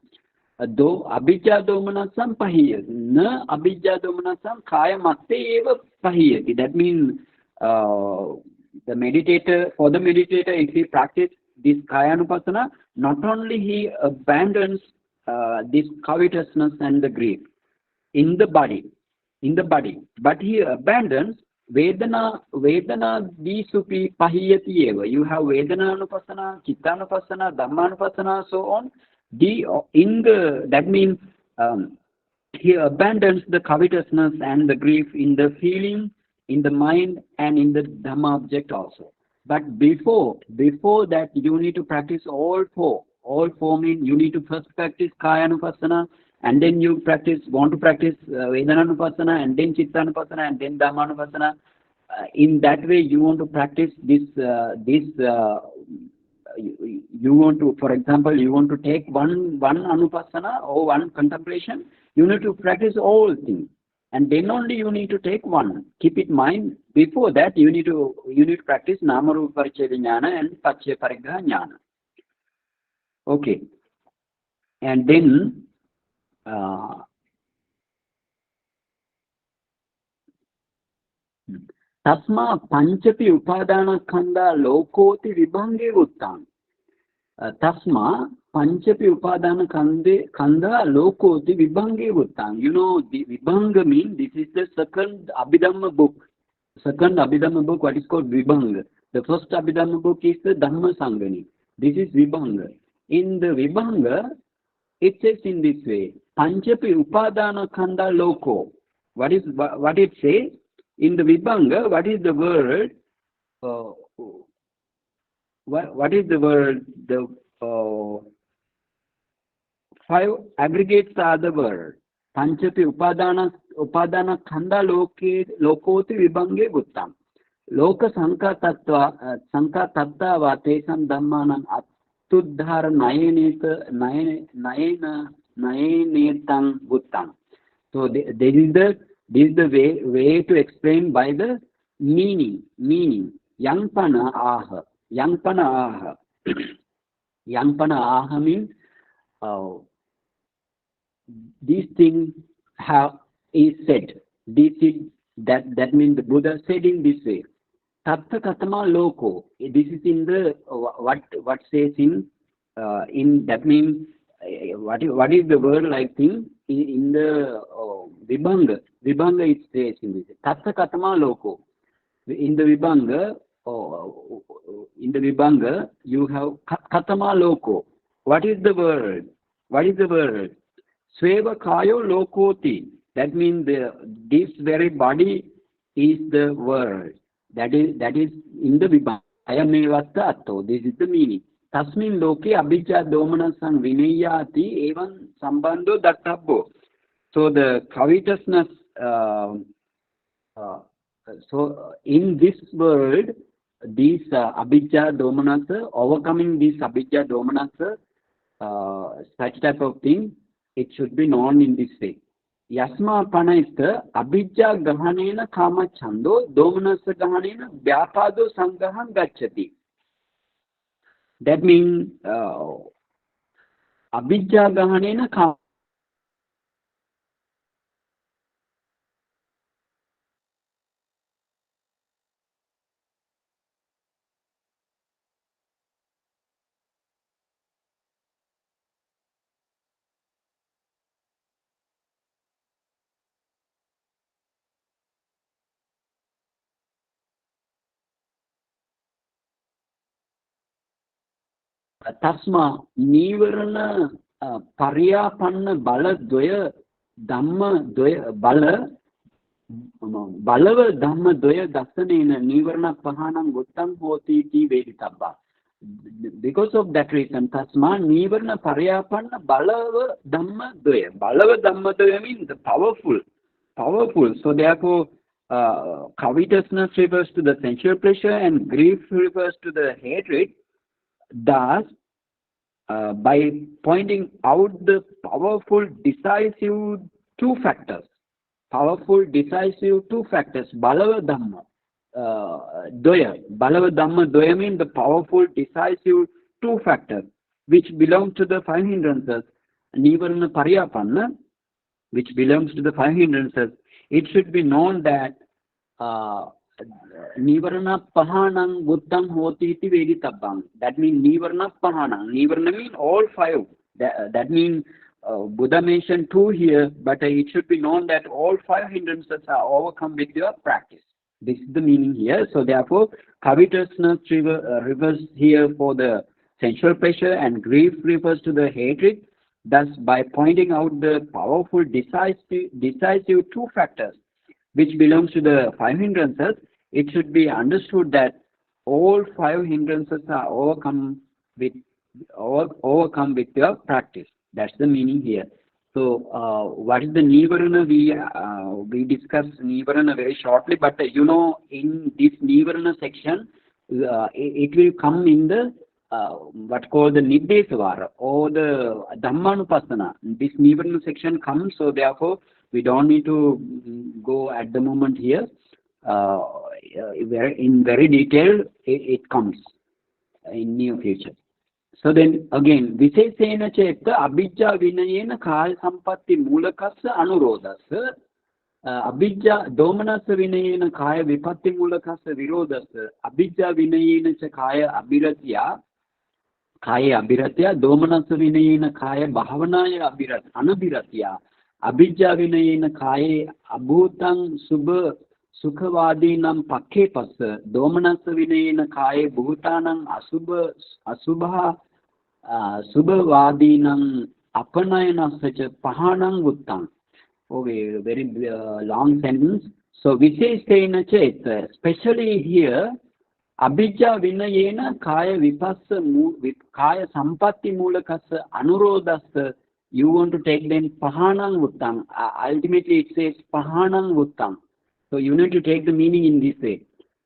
Speaker 1: though abhijja domanasam pahiyati, na abhijja domanasam kaya matte eva pahiyati. That means for the meditator, if he practices this kāyānupassana, not only he abandons this covetousness and the grief in the body, but he abandons Vedana Visupi Pahiyati eva. You have Vedana-anupassana, Chitta-anupassana, Dhamma-anupassana, so on. That means he abandons the covetousness and the grief in the feeling, in the mind, and in the Dhamma object also. But before that, you need to practice all four. All four mean you need to first practice kāyānupassanā, and then you want to practice Vedana-anupassana, and then Chitta-anupassana, and then Dhamma-anupassana. In that way, you want to practice this. You want to, for example, you want to take one anupassana or one contemplation. You need to practice all things, and then only you need to take one. Keep it in mind. Before that, you need to practice Nama-rūpa paricceda jnana and Paccaya parigraha jnana. Okay, and then Tasma panchapi upadana khanda lokoti vibhange uttam. Tasma panchapi upadana khanda lokoti vibhange uttam. You know, the vibhanga means this is the second Abhidhamma book. What is called Vibhanga. The first Abhidhamma book is the Dhamma Sangani. This is Vibhanga. In the Vibhanga, it says in this way, Panchapi upadana khanda loko. What it says? In the Vibhanga, what is the word? What is the word? The five aggregates are the word. Panchapi upadana khanda lokoti vibhange guttam. Loka sanka tattva vatesam dhammanam attudhara nayenetam guttam. So this is the way to explain by the meaning. Yangpana aha. Yangpana aha means these things is said. That means the Buddha said in this way. Atthakatha loko. This is in the what says in that means what is the word like thing in the Vibhanga. Vibhanga it says in this. Atthakatha loko. In the Vibhanga you have katama loko. What is the word? Sveva kayo lokoti. That means this very body is the word. That is in the Vibhanga. Ayamevatta atto. This is the meaning. Tasmin loke abhijja domanasang vinayati evan sambandho dattabbo. So the covetousness. So in this world, these abhijja domanasa, overcoming this abhijja domanasa, such type of thing, it should be known in this way. Yasma panaita abhijja gahanena kama chando domanasa gahanena vyapado sangaham gacchati. That means abhijja gahanena kama. Tasma nivarana pariyapanna bala dvaya dhamma dvaya balava dhamma dvaya dasanena nivarana pahanam guttam hoti iti veditabba. Because of that reason, tasma nivarana pariyapanna balava dhamma dvaya. Balava dhamma dvaya means the powerful. So therefore, covetousness refers to the sensual pleasure and grief refers to the hatred. Thus, by pointing out the powerful, decisive two factors, balava dhamma doya means the powerful, decisive two factors which belong to the five hindrances, nivarana pariyapanna, which belongs to the five hindrances. It should be known that Nivarana pahanang buddham hoti iti veditabam. That means Nivarana pahanang. Nivarana means all five. That means Buddha mentioned 2 here, but it should be known that all 5 hindrances are overcome with your practice. This is the meaning here. So therefore, covetousness refers here for the sensual pleasure, and grief refers to the hatred. Thus, by pointing out the powerful decisive 2 factors which belongs to the 5 hindrances, it should be understood that all 5 hindrances are overcome with your practice. That's the meaning here. So, what is the Nivarana? We discussed Nivarana very shortly, but in this Nivarana section, it will come in the what called the Nirdesavara or the Dhammanupassana. This Nivarana section comes, so therefore we don't need to go at the moment here. In very detail, it comes in near future. So then again, Visesena Cheta Abhijja Vinayena Kaya Sampatti Mulakassa Anurodasa Abhijja Domanasa Vinayena Kaya Vipatti Mulakassa Virodasa Abhijja Vinayena Kaya Abhiratya Domanasa Vinayena Kaya Bhavanaya Anabhiratya Abhijja Vinayena Kaya Abhutang Subha Sukhavadinam Pakkepasa Domanasa Vinayena Kaya Bhutanam Asubha Subhavadinam Apanayana such a Pahanam Guttam. Okay, very long sentence. So Visesena Chet, especially here, Abhijja Vinayena Kaya Vipassa Kaya Sampatti Mulakassa Anurodasa, you want to take them Pahanam Guttam. Ultimately it says Pahanam Guttam. So you need to take the meaning in this way.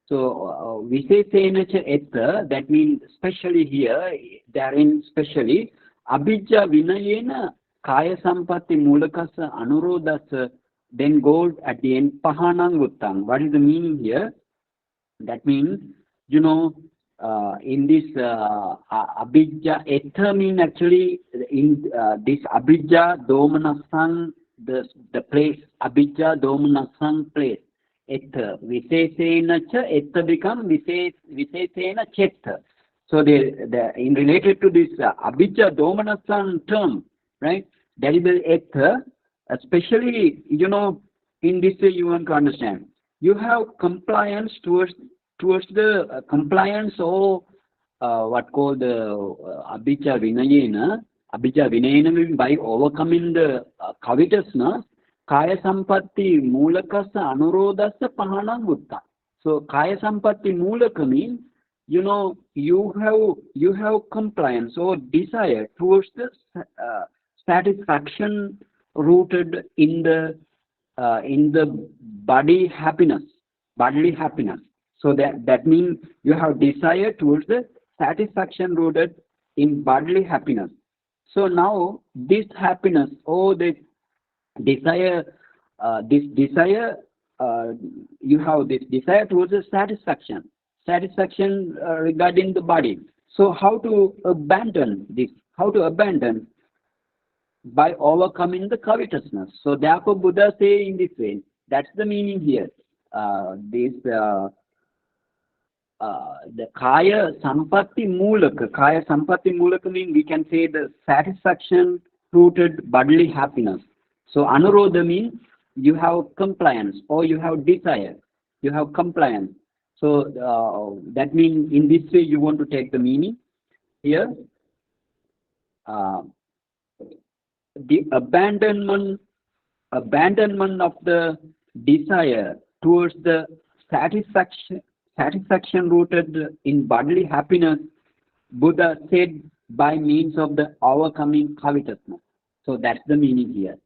Speaker 1: So Visesena Etta, that means especially here, therein specially, Abhijja Vinayena Kaya Sampatti Mulakasa Anurodasa, then goes at the end Pahanam Guttam. What is the meaning here? That means, in this Abhijja Etta mean actually in this Abhijja Domanasang, the place, Abhijja Domanasang place. Etta Visesena cha etta become Visesena chetta. So in related to this Abhijja Domanasang term, right? That is the etta, especially in this way you want to understand. You have compliance towards the compliance or what called the Abhijja Vinayena. Abhijja Vinayena means by overcoming the covetousness. Kaya Sampatti Mulakasa Anurodasa Pahanam Gutta. So Kaya Sampatti Mulaka means you have compliance or desire towards the satisfaction rooted in the bodily happiness. So that means you have desire towards the satisfaction rooted in bodily happiness. So now this happiness or the desire, you have this desire towards the satisfaction regarding the body. So how to abandon this? How to abandon? By overcoming the covetousness. So therefore Buddha say in this way, that's the meaning here. The Kaya Sampatti Mulaka means we can say the satisfaction rooted bodily happiness. So Anurodha means you have compliance or you have desire, you have compliance. So that means in this way you want to take the meaning here. The abandonment of the desire towards the satisfaction rooted in bodily happiness, Buddha said by means of the overcoming covetousness. So that's the meaning here.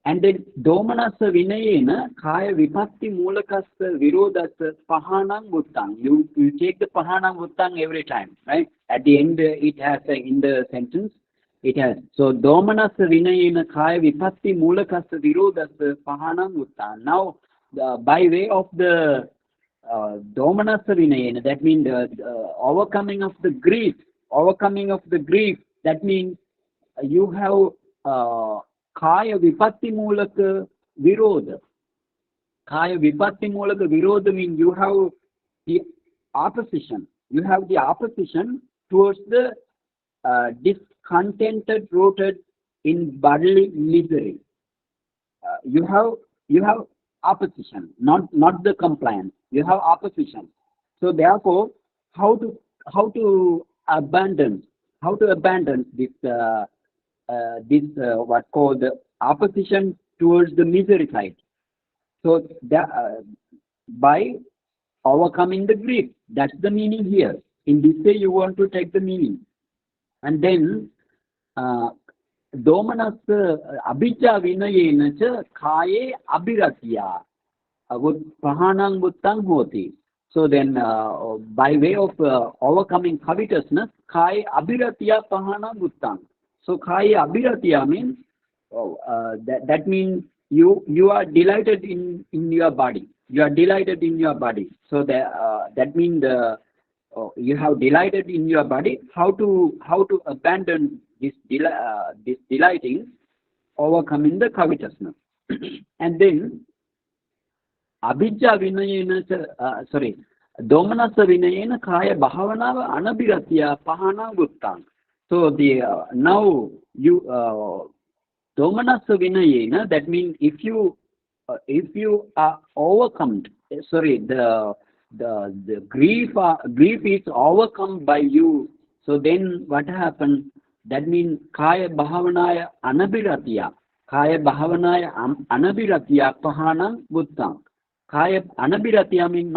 Speaker 1: And then Domanasa Vinayena Kaya Vipatti Mulakasa Virodasa Pahanam Guttam. You take the Pahanam Guttam every time, right? At the end it has in the sentence it has. So Domanasa Vinayena Kaya Vipatti Mulakasa Virodasa Pahanam Guttam. Now by way of the Domanasa Vinayena, that means the overcoming of the grief. That means you have Kaya Vipatti Mulaka Viroda. Kaya Vipatti Mulaka Viroda means you have the opposition. You have the opposition towards the discontented rooted in bodily misery. You have opposition, not the compliance. You have opposition. So therefore, how to how to abandon this what called the opposition towards the misery side. So that by overcoming the grief, that's the meaning here. In this way, you want to take the meaning, and then domanassa abhijja vinayena cha kāye abhiratya pahanang buttang hoti. So then, by way of overcoming covetousness, kāye abhiratya pahanang buttang. So kāye abhiratya means that means you are delighted in your body. You are delighted in your body. So that means you have delighted in your body. How to abandon this delighting, overcoming the covetousness, and then abhijja vinayena domanassa vinayena kaya bhavanava anabhiratya pahana guttang. So now you domanassa vinayena, that means if you are overcome, the grief is overcome by you. So then what happens? That means kaya bhavanaya anabhiratya pahanam buddham. Kaya anabhiratya means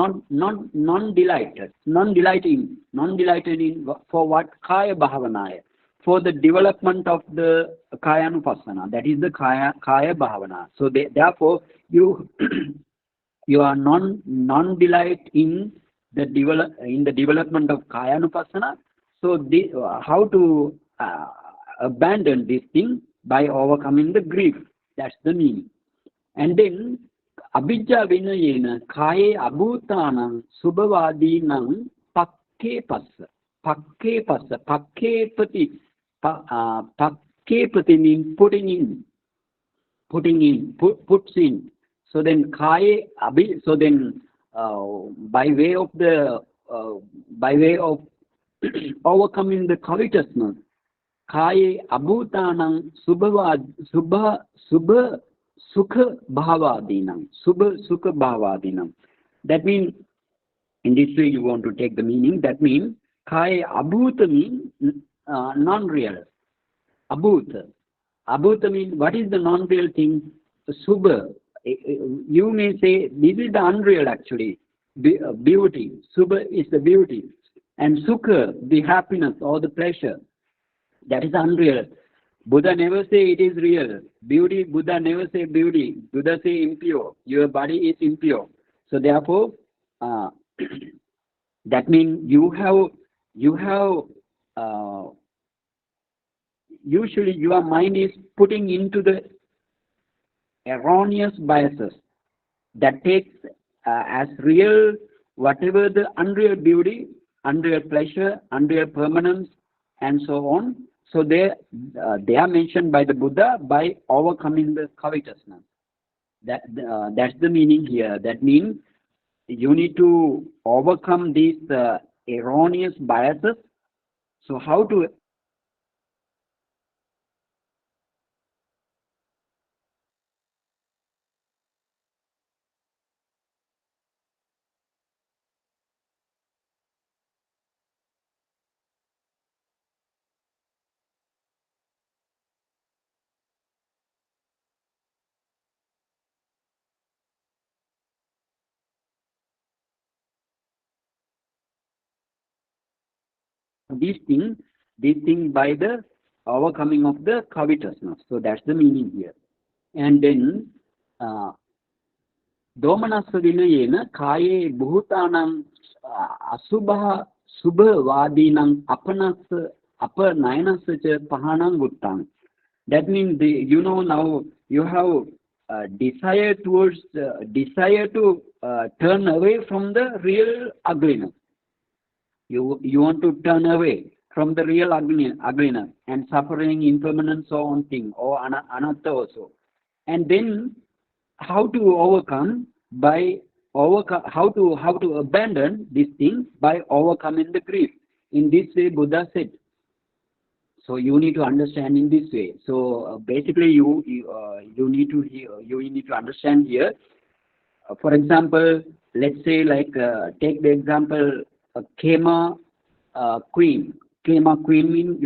Speaker 1: non-delighted in for what? Kaya bhavanaya, for the development of the kāyānupassanā, that is the kaya bhavana. So therefore you you are non-delight in the development of kāyānupassanā. So how to abandon this thing? By overcoming the grief. That's the meaning. And then abhijja vinayena kāye abhūtānaṁ subhavādīnaṁ pakke pati means puts in. So then kāye so then by way of overcoming the covetousness, kāye abhūtānaṁ subha sukha bhavādīnaṁ. That means, in this way you want to take the meaning. That means kāye abhūta means non-real. Abhūta means what is the non-real thing? Subha. You may say this is the unreal actually. Beauty. Subha is the beauty. And sukha, the happiness or the pleasure. That is unreal. Buddha never say it is real. Beauty, Buddha never say beauty. Buddha say impure. Your body is impure. So therefore, that means you have usually your mind is putting into the erroneous biases that takes as real whatever the unreal beauty, unreal pleasure, unreal permanence, and so on. So they are mentioned by the Buddha by overcoming the covetousness. That's the meaning here. That means you need to overcome these erroneous biases. So how to this thing by the overcoming of the covetousness. So that's the meaning here. And then domanassa vinayena kāye bhūtānaṁ asubha subhavādīnaṁ apanayanassa cha pahanam guttang. That means now you have desire to turn away from the real ugliness. You want to turn away from the real ugliness and suffering, impermanence, so on thing, or anatta also. And then how to overcome how to abandon this thing by overcoming the grief. In this way Buddha said. So you need to understand in this way. So basically, you need to understand here. For example, let's say take the example Kema queen. Kema queen means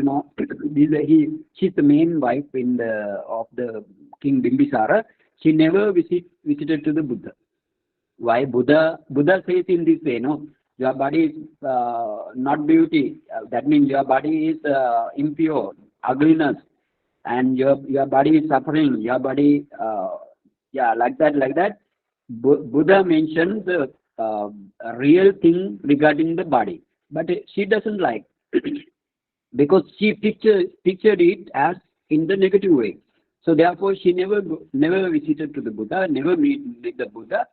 Speaker 1: she's the main wife of the King Bimbisara. She never visited to the Buddha. Why? Buddha says in this way, no, your body is not beauty. That means your body is impure, ugliness, and your body is suffering. Your body, like that. Buddha mentions the real thing regarding the body, but she doesn't like because she pictured it as in the negative way. So therefore, she never visited to the Buddha, never meet the Buddha.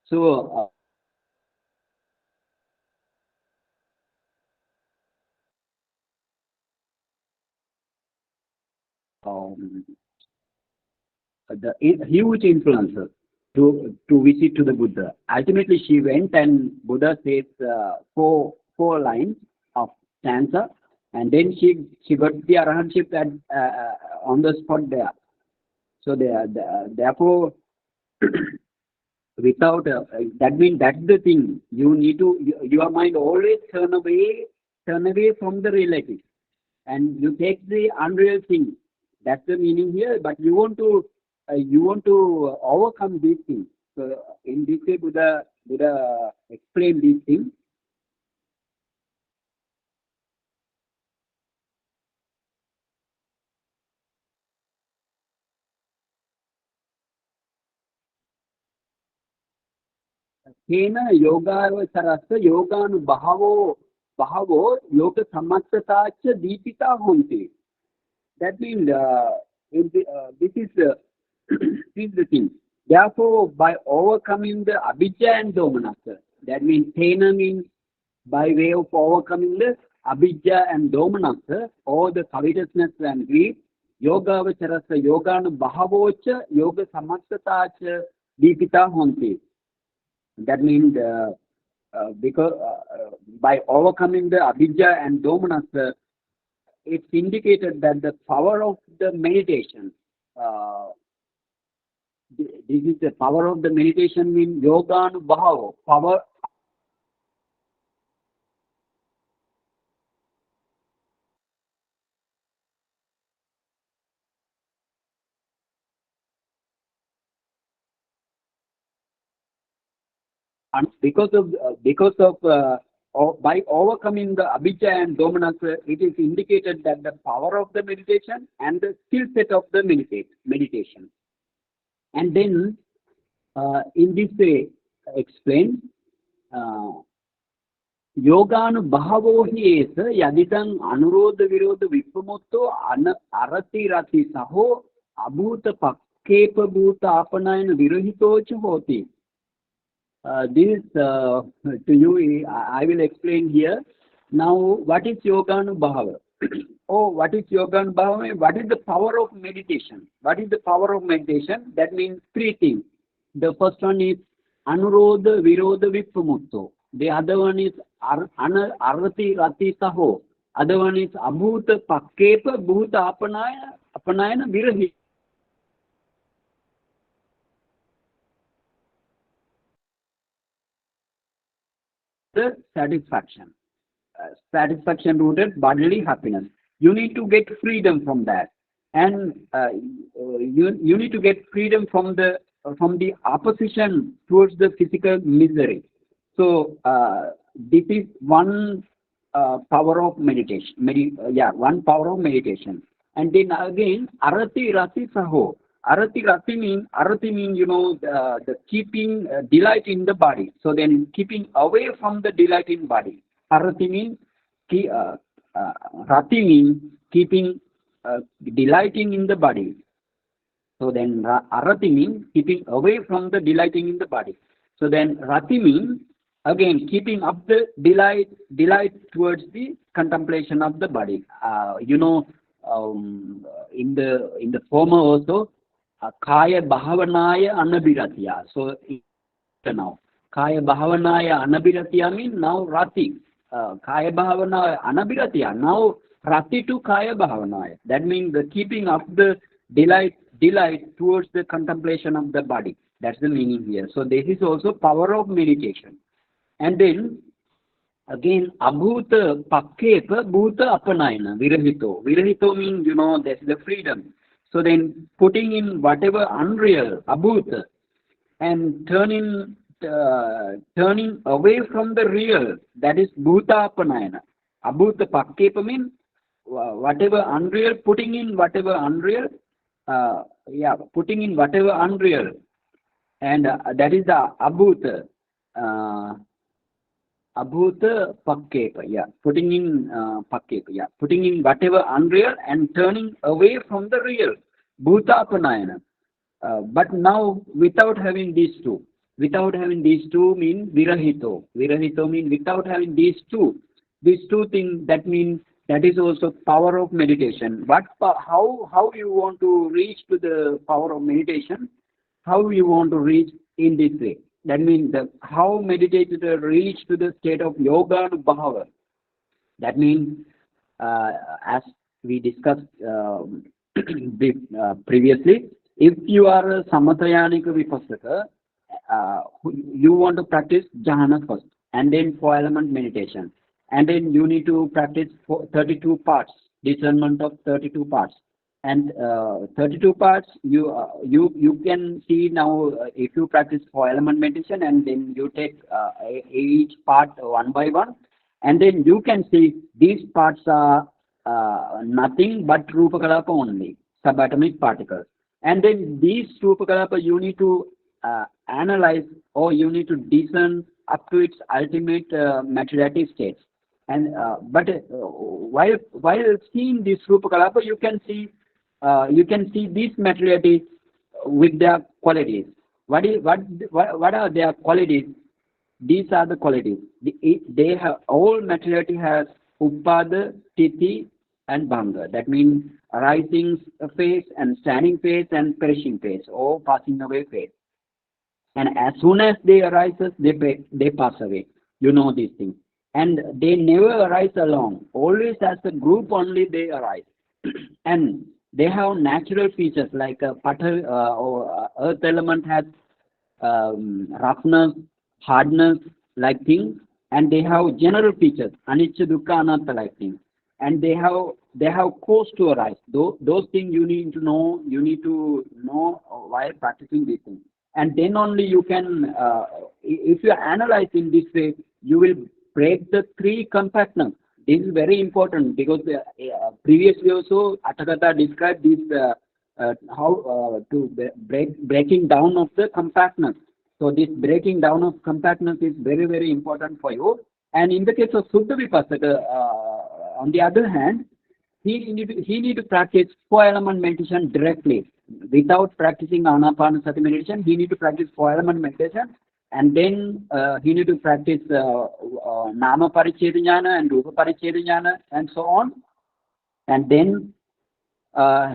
Speaker 1: So the huge influencer to visit to the Buddha. Ultimately, she went and Buddha says four lines of stanza, and then she got the arahantship on the spot there. So therefore, without that means that's the thing. You need to your mind always turn away from the relative, and you take the unreal thing. That's the meaning here. But you want to overcome these things. So in this way, Buddha explained these things. Kena yogaavasarasya yoganubhavo yoga samattatacha deepita honti. That means this is the thing. Therefore, by overcoming the abhijja and domanassa, that means Tena means by way of overcoming the abhijja and domanassa, or the covetousness and greed, yogaavacharasya yoganubhavocha yoga samattatacha deepita honti. That means because by overcoming the abhijja and domanassa, it's indicated that the power of the meditation. This is the power of the meditation means yoganubhava, power. And because of by overcoming the abhijja and domanassa, it is indicated that the power of the meditation and the skill set of the meditation. And then in this way explained, yoganubhavo hi es yadidang anurodha virodha vipamutto arati rati saho abhuta pakkepa bhuta apanayana virohito cha hoti. This to you, I will explain here. Now, what is yoganubhava? What is yoganubhava? What is the power of meditation? What is the power of meditation? That means three things. The first one is anurodha virodha vipamutto. The other one is arati rati saho. Other one is abhuta pakkepa bhuta apanayana virahi. The satisfaction rooted bodily happiness. You need to get freedom from that, and you need to get freedom from the opposition towards the physical misery. So this is one power of meditation. One power of meditation. And then again, arati rati saho. Arati means the keeping delight in the body. So then keeping away from the delight in body. Arati means rati means keeping delighting in the body. So then arati means keeping away from the delighting in the body. So then rati means again keeping up the delight towards the contemplation of the body. In the former also. Kaya bhavanaya anabhiratya. So now kaya bhavanaya anabhiratya means now rati. Kaya bhavanaya anabhiratya. Now Rati to kaya bhavanaya. That means the keeping of the delight towards the contemplation of the body. That's the meaning here. So this is also power of meditation. And then again, abhuta pakkepa bhuta apanayana, virahito. Virahito means, that's the freedom. So then putting in whatever unreal, abhuta, and turning away from the real, that is bhuta apanayana. Abhuta pakkepa means whatever unreal, putting in whatever unreal, putting in whatever unreal, and that is the abhuta. Abhuta pakkepa, putting in pakkepa, putting in whatever unreal and turning away from the real, bhuta apanayana. But now without having these two mean virahito. Virahito means without having these two things. That means that is also power of meditation. But how you want to reach to the power of meditation? How you want to reach in this way? That means how meditators reach to the state of yoga and bhava. That means as we discussed previously, if you are a samatayanika vipassaka, you want to practice jhana first, and then 4 element meditation, and then you need to practice 32 parts, discernment of 32 parts, and 32 parts you can see now. If you practice 4 element meditation and then you take each part one by one, and then you can see these parts are nothing but rupa kalapa only, subatomic particles. And then these rupa kalapa you need to analyze, or you need to discern up to its ultimate materiality states. And but while seeing this rupa kalapa, you can see these materiality with their qualities. What are their qualities? These are the qualities. They have, all materiality has upada, titi, and bhanga. That means arising phase and standing phase and perishing phase, or passing away phase. And as soon as they arise, they pass away. You know these things. And they never arise alone. Always as a group only they arise. And they have natural features like or earth element has roughness, hardness like things, and they have general features, anicca, dukkha, anatta like things. And they have cause to arise. Those things you need to know while practicing these things. And then only you can, if you analyze in this way, you will break the 3 compactness. This is very important, because previously also Atthakatha described this how to breaking down of the compactness. So this breaking down of compactness is very, very important for you. And in the case of Suddha Vipassaka, on the other hand, he need to practice 4 element meditation directly. Without practicing Anapanasati meditation, he need to practice 4 element meditation, and then he need to practice Nama Paricheda Jnana and Rupa Paricheda Jnana and so on. And then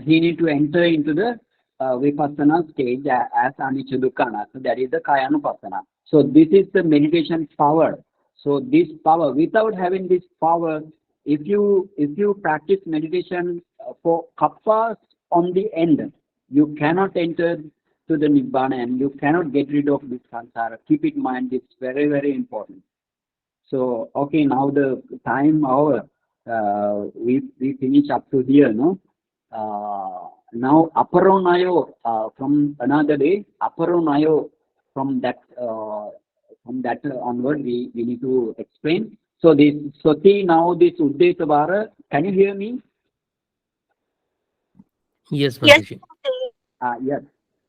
Speaker 1: he need to enter into the Vipassana stage as Anicca Dukkha Anatta. That is the kāyānupassanā. So this is the meditation power. So this power, without having this power, if you practice meditation for kappas on the end, you cannot enter to the Nibbana, and you cannot get rid of this samsara. Keep it in mind, it's very, very important. So, okay, now the time hour, we finish up to here, no? Now, aparonayo from another day, aparonayo from that onward, we need to explain. So see now this Uddesa Vara, can you hear me?
Speaker 2: Yes,
Speaker 3: Yes.
Speaker 2: Bhanteji.
Speaker 1: Yes.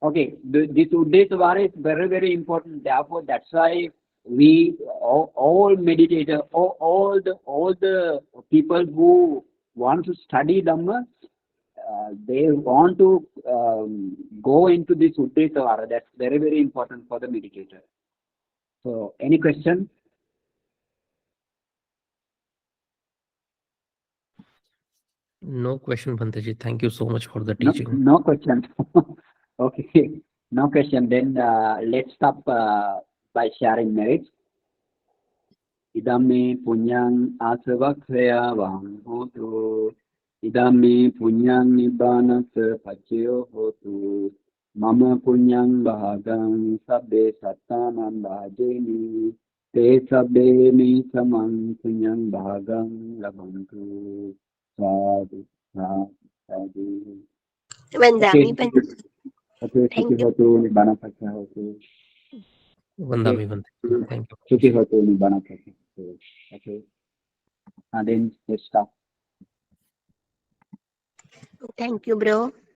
Speaker 1: Okay. This Uddesa Vara is very, very important. Therefore, that's why we all meditators, all the people who want to study Dhamma, they want to go into this Uddesa Vara. That's very, very important for the meditator. So, any question?
Speaker 2: No question, Bhanteji. Thank you so much for the
Speaker 1: No,
Speaker 2: teaching.
Speaker 1: no question. Okay, no question. Then let's stop by sharing merits. Idame punyang asavakkhaya vaham hotu. Idame punyang nibbanasa pacceo hotu. Mama punyang bhagang sabbe sattanam bhajeni. Te sabbe me samang punyang bhagang labhantu. Sadhu, sadhu, sadhu.
Speaker 3: Vandami.
Speaker 1: Okay,
Speaker 3: Thank
Speaker 1: Suki
Speaker 3: you.
Speaker 1: hotu, nibbana paccaya hotu.
Speaker 2: Vandami, Bhante. Thank you.
Speaker 1: Suki hotu, nibbana paccaya hotu. Okay. And then let's stop.
Speaker 3: Thank you, bro.